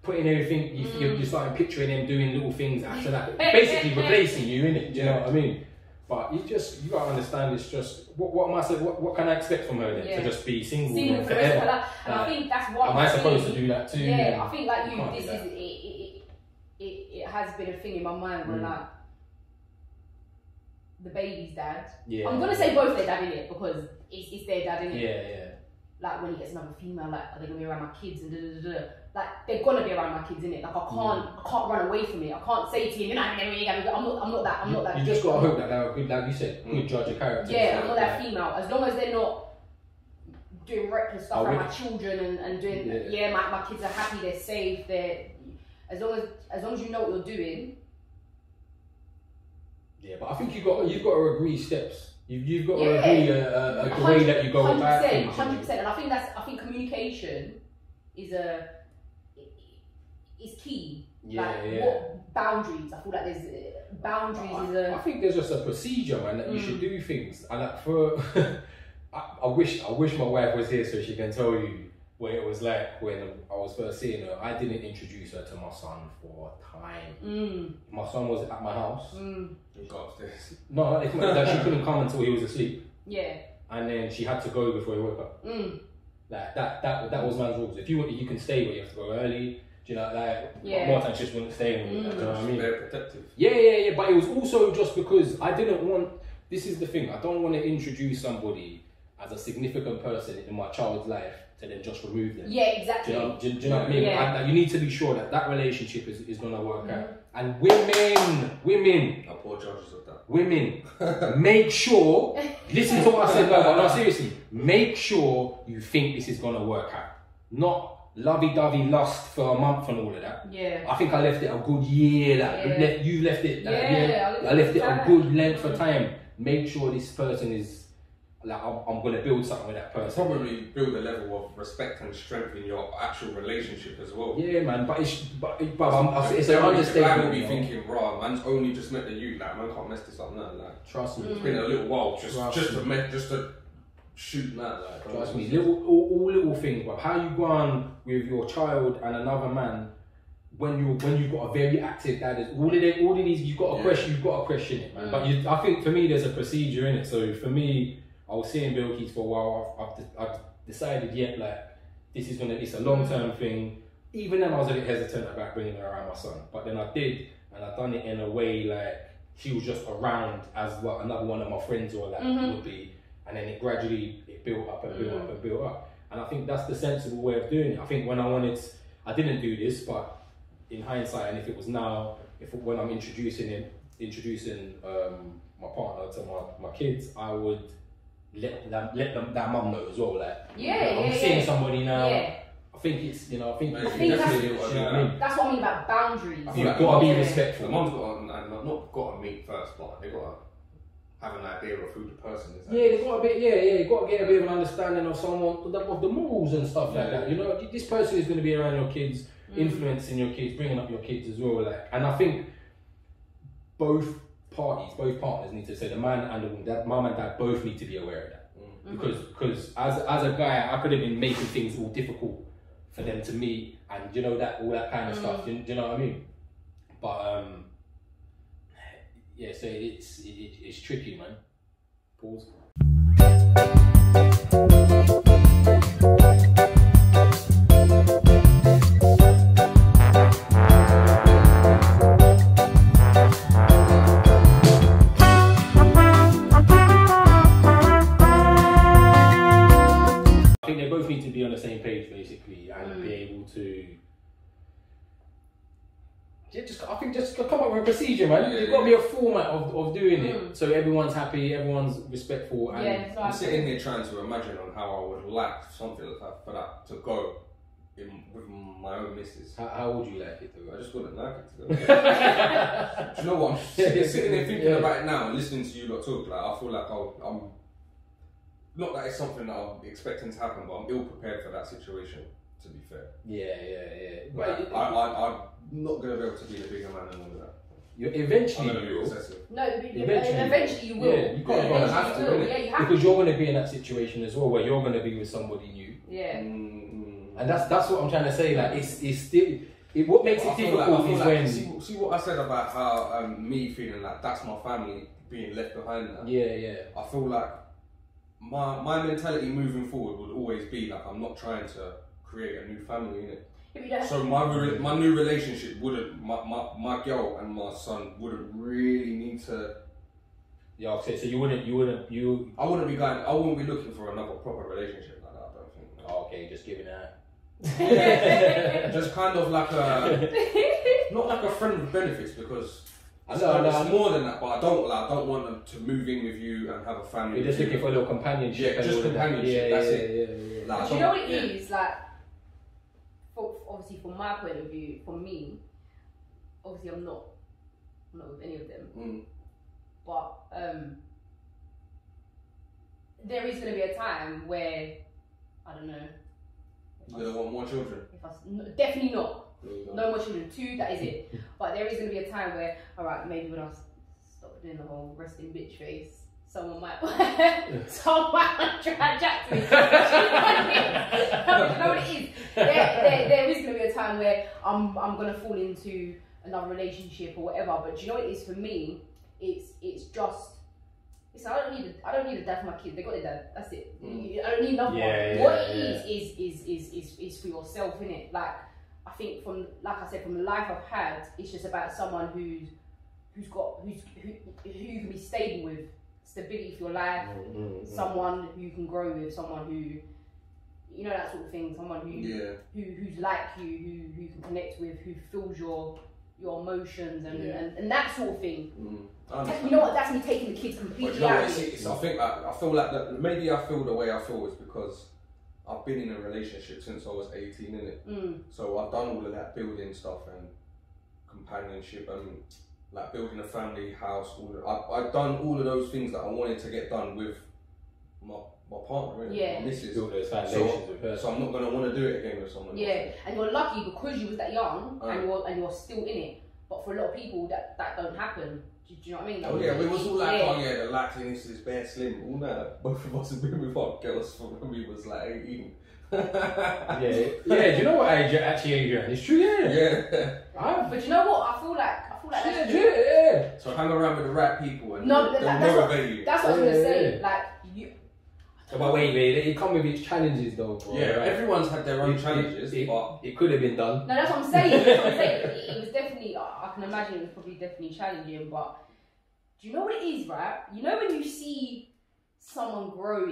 putting everything, you started picturing him doing little things after that, basically replacing you, innit? Do you know what I mean? But you gotta understand. It's just what am I saying? What can I expect from her then? To just be single forever? And I think that's what. Am I supposed to do that too? Yeah, I think like you, this is it has been a thing in my mind where like the baby's dad. Yeah. I'm gonna say both their dad in it because it's their dad in it. Yeah. Like when he gets another female, like are they gonna be around my kids and like they're gonna be around my kids in it. Like I can't run away from it. I can't say to you, I'm not that. You just gotta hope that they're a good, like you said, good judge of character. Yeah, I'm not that female. As long as they're not doing reckless stuff around my children and doing my kids are happy, they're safe, as long as you know what you're doing. Yeah, but I think you've got to agree steps. You've got to agree a way that you go about things. 100%, and I think communication is key. What boundaries? I feel like there's boundaries. I think there's just a procedure, man, that you should do things. And I wish my wife was here so she can tell you what it was like when I was first seeing her. I didn't introduce her to my son for a time. My son was at my house. He got upstairs. No, she couldn't come until he was asleep. Yeah. And then she had to go before he woke up. Like that was man's rules. If you want, you can stay, but you have to go early. Do you know, like more times she just wouldn't stay. Do you know what I mean? Very protective. Yeah. But it was also just because I didn't want. This is the thing. I don't want to introduce somebody as a significant person in my child's life to then just remove them. Yeah, exactly. Do you know what I mean? Yeah. You need to be sure that relationship is going to work out. And women. I poor judges of that. Women, make sure. Listen to what I said, no, seriously. Make sure you think this is going to work out. Not lovey-dovey lust for a month and all of that. Yeah. I think I left it a good year. You left it that year. I left it a good length of time. Make sure this person is. Like I'm going to build something with that person. Probably build a level of respect and strength in your actual relationship as well. Yeah, man. But it's an understatement. I would be thinking, bro, man's only just met the youth. Like, man can't mess this up now. Like, trust me, it's been a little while just to shoot that. Like, trust me, all little things. But how you go on with your child and another man when you've got a very active dad, all of these you've got to question it, man. But I think for me there's a procedure in it. So for me, I was seeing Bill Keats for a while. I've decided, it's a long-term thing. Even then I was a bit hesitant about bringing her around my son. But then I did, and I've done it in a way like she was just around as another one of my friends or that would be. And then it gradually built up and built up and built up. And I think that's the sensible way of doing it. I think when I didn't do this, but in hindsight, and if it was now, when I'm introducing my partner to my kids, I would let that mum know as well. Like, I'm seeing somebody now. Yeah. I think it's, I think that's what I mean about boundaries. You've got to be respectful. The mum's not got to meet first, but they got to have an idea of who the person is. You've got to get a bit of an understanding of of the morals and stuff like that. This person is going to be around your kids, influencing your kids, bringing up your kids as well. And I think both partners need to say, the man and the woman, that mum and dad both need to be aware of that. Because as a guy, I could have been making things all difficult for them to meet and you know that all that kind of stuff. Do you know what I mean? But yeah, so it's tricky, man. Pause. I think they both need to be on the same page, basically, and be able to. Yeah, just come up with a procedure, man. There's got to be a format of doing it, so everyone's happy, everyone's respectful. And I'm sitting here trying to imagine on how I would like something like that for that to go with my own missus. How would you like it to go? I just wouldn't like it to go. Do you know what? I'm sitting there thinking about it now and listening to you lot talk. Like I feel like I'm not that it's something that I'm expecting to happen, but I'm ill prepared for that situation. To be fair. Yeah. Like, I'm not going to be able to be the bigger man and all of that. Eventually you will. No, eventually you will. Yeah, you can't have to, yeah, you have because you're going to be in that situation as well, where you're going to be with somebody new. Yeah. And that's what I'm trying to say. Like it's still. What makes it difficult is when see what I said about how me feeling like that's my family being left behind. Now. Yeah. I feel like my mentality moving forward would always be like I'm not trying to create a new family in it. So my new relationship wouldn't my girl and my son wouldn't really need to. Yeah, okay. So you wouldn't I wouldn't be looking for another proper relationship like that. I don't think. Oh, okay, just giving that. Just kind of like not like a friend with benefits because it's more than that. But I don't want them to move in with you and have a family. You're just looking for a little companionship. Yeah, just companionship. That's it. Yeah. Like, do you know what it is? Like, obviously, from my point of view, for me, obviously, I'm not with any of them. But there is going to be a time where I don't know. You don't want more children? Definitely not. No more children. 2, that is it. But there is going to be a time where, alright, maybe when I stop doing the whole resting bitch face, someone might try and jack to me. You know what it is? There is going to be a time where I'm going to fall into another relationship or whatever. But do you know what it is for me? It's just. Listen, I don't need a dad for my kids. They got their dad. That's it. I don't need another one. What it is for yourself, innit? Like I think from the life I've had, it's just about someone who you can be stable with, stability for your life, someone who you can grow with, someone who you know that sort of thing, someone who's like you, who you can connect with, who feels your emotions and that sort of thing. You know what? That's me taking the kids completely out. I feel like that. Maybe I feel the way I feel is because I've been in a relationship since I was 18, innit? So I've done all of that building stuff and companionship and like building a family house. I've done all of those things that I wanted to get done with my partner, innit? My missus. Build those foundations with her. So I'm not gonna want to do it again with someone else. And you're lucky because you was that young and you're still in it. But for a lot of people, that don't happen. Do you know what I mean? Like, we was all like, the lacking is bare slim. All that. Both of us have been with hot girls from when we was like 18. Yeah. Do you know what, Adrian? It's true, yeah. But you know what? I feel like that's true. Yeah. So hang around with the right people and they'll motivate you. That's what I was gonna say. Like you. But wait, it come with its challenges though. Bro, right? Everyone's had their own challenges, but it could have been done. No, that's what I'm saying. It was definitely. I can imagine it was probably definitely challenging. But do you know what it is, right? You know when you see someone grow,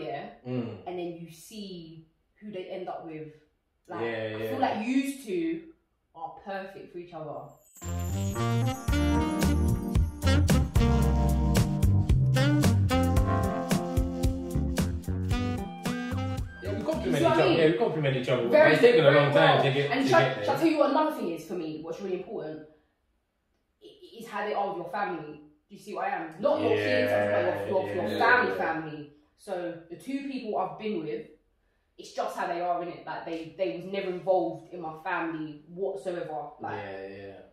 and then you see who they end up with. Like, I feel like you two are perfect for each other. We compliment each other. It's taken a long time to get there. Shall I tell you what another thing is for me? What's really important is how they are with your family. Do you see what I am? Not your kids, but your family. So the 2 people I've been with, it's just how they are, innit? Like they was never involved in my family whatsoever. Like,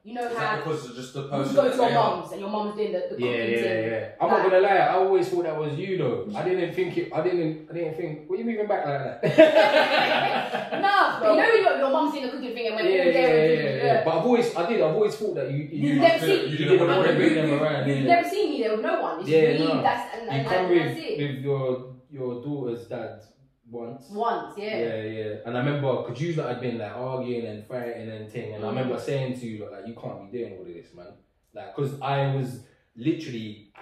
you know is how that because of just the person you go to your mum's and your mum's doing the cooking yeah. I'm not gonna lie, I always thought that was you though. I didn't think, what are you moving back like that? Nah, but you know your mum's doing the cooking thing and when you're there. But I've always thought that you never seen you didn't want to bring them around. You've never seen me there with no one. It's me, you come with your daughter's dad. Once, yeah. And I remember, because you had been like arguing and fighting and thing, and I remember saying to you, like, you can't be doing all of this, man. Like, because I was literally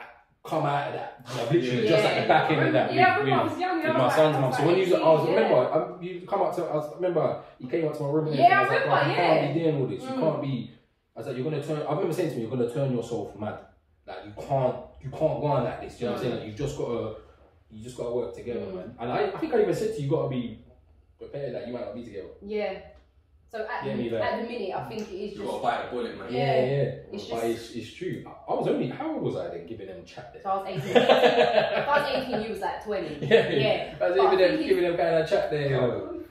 come out of that, like, literally just at the back end of that with my son's mum. So when you come up to, remember, you came up to my room and I was like, you can't be doing all this. You can't be. I was like, you're gonna turn. I remember saying to me, you're gonna turn yourself mad. Like you can't go on like this. Do you know what I'm saying? Like, you just gotta work together, man. And I think I even said to you, you gotta be prepared that you might not be together. Yeah. So at the minute, I think it is just. You gotta bite the bullet, man. Yeah. But it's true. I was only, how old was I then giving them chat then? So I was 18. If I was 18, you was like 20. Yeah. I was giving them kind of chat there.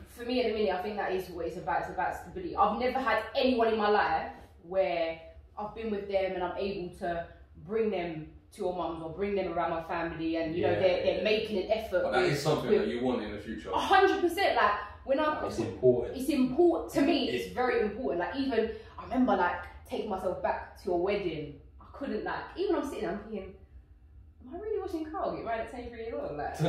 For me at the minute, I think that is what it's about. It's about stability. I've never had anyone in my life where I've been with them and I'm able to bring them to your mums or bring them around my family, and you know they're making an effort. But that is something that you want in the future. 100%. Like when it's important. It's important to me. It's very important. Like even I remember like taking myself back to your wedding. I couldn't even I'm sitting. I'm thinking, am I really watching Carl get married at 23 years old? Like I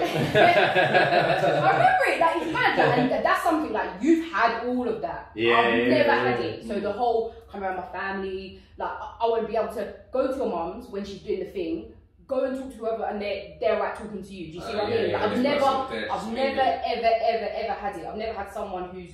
remember it. Like it's mad. And that's something like you've had all of that. I've never had it. So the whole come around my family. Like I won't be able to go to your mum's when she's doing the thing, go and talk to whoever, and they're right talking to you. Do you see what I mean? Like, I've never ever had it. I've never had someone who's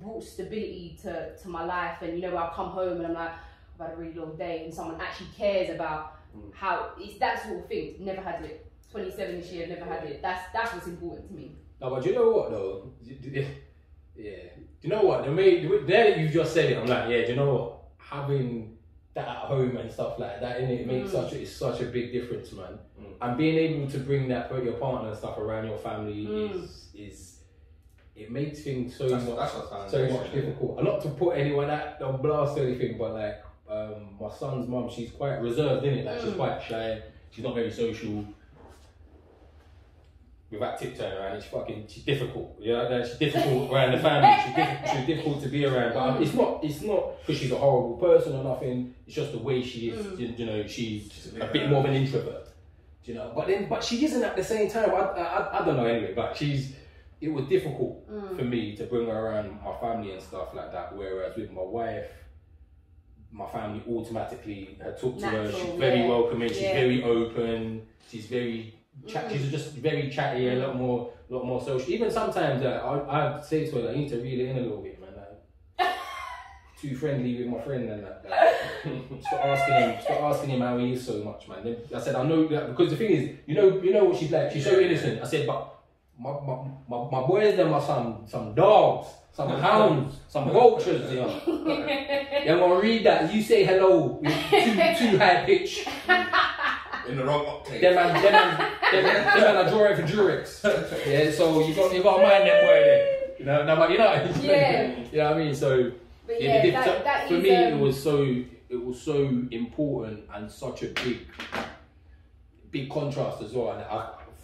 brought stability to my life, and you know, I'll come home and I'm like, I've had a really long day, and someone actually cares about how it's that sort of thing. Never had it. 27 this year, never had it. That's what's important to me. No, but you know what though? Yeah. Do you know what? There that you just said it, I'm like, yeah. Do you know what? Having that at home and stuff like that, and it makes such a big difference, man. And being able to bring that for your partner and stuff around your family is it makes things so much difficult. And not to put anyone on blast or anything, but like my son's mum, she's quite reserved, isn't it? Like she's quite shy. She's not very social. Without tiptoeing around, she's difficult. You know, she's difficult around the family. She's difficult to be around. But it's not because she's a horrible person or nothing. It's just the way she is. You know, she's a bit more of an introvert. You know, but she isn't at the same time. I don't know anyway. But it was difficult for me to bring her around my family and stuff like that. Whereas with my wife, my family automatically had talked to her. She's very welcoming. She's very open. She's very. She's just very chatty, a lot more social. Even sometimes I say to her, like, you need to reel it in a little bit, man. Like, too friendly with my friend and that. Stop asking him how he is so much, man. Then I said, I know that because the thing is, you know what she's like. She's so innocent. I said, but my boys, them are some dogs, some hounds, some vultures, you know. They're gonna read that. You say hello with too high pitch. In the wrong octave. Them man are drawing for Durex. Yeah, so you got to mind them word there. You know, no, but you know. Yeah. You know what I mean? So but that for is, me it was so important and such a big contrast as well. And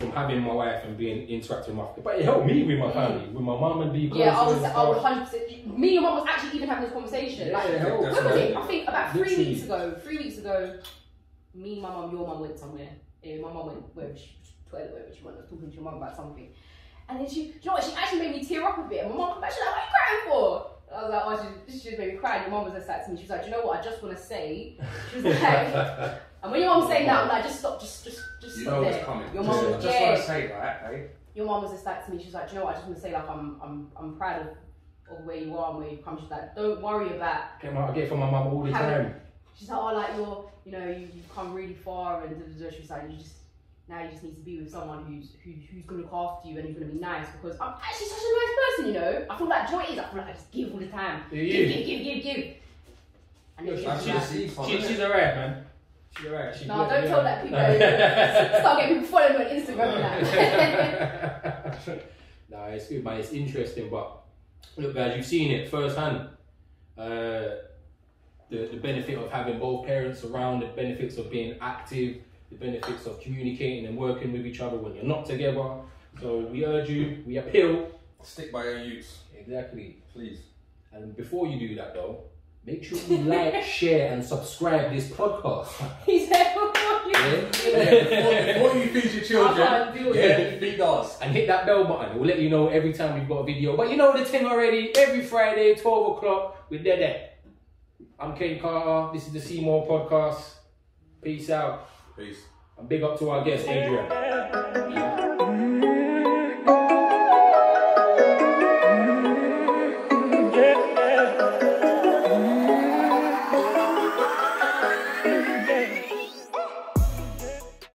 from having my wife and being interacting with my, but it helped me with my family, with my mum and be close. Yeah, I was 100%. Me and your mum was actually even having this conversation. Yeah, like, when was it? I think about 3 weeks ago. Me, my mum, your mum went somewhere. My mum went wherever she went, talking to your mum about something. And then you know what, she actually made me tear up a bit. And my mum was like, what are you crying for? I was like, oh, she just made me cry. And your mum was just like to me, she was like, do you know what, I just want to say. She was like, and when your mum's saying that, I'm like, just stop, just you stop know there. What's coming. Your mum was just want to say that, eh? Your mum was just like to me, she was like, do you know what, I just want to say, like, I'm proud of where you are and where you've come. She's like, don't worry about. I get it from my mum all the time. She's like, oh, like you've come really far, and she was like, you just need to be with someone who's gonna look after you and who's gonna be nice, because I'm actually such a nice person, you know. I feel like, do you know what it is? I feel like I just give all the time. Give. And then she's alright, man. She's alright. No, don't tell that people. Start getting people following me on Instagram and that. Nah, it's good, man. It's interesting, but look, guys, you've seen it firsthand. The benefit of having both parents around, the benefits of being active, the benefits of communicating and working with each other when you're not together. So we urge you, we appeal. Stick by your youths. Exactly. Please. And before you do that though, make sure you like, share and subscribe this podcast. He said, before you feed your children, feed us. And hit that bell button. It will let you know every time we've got a video. But you know the thing already, every Friday, 12 o'clock, we're there. I'm Kane Carter. This is the Seymour Podcast. Peace out. Peace. And big up to our guest, Adrian.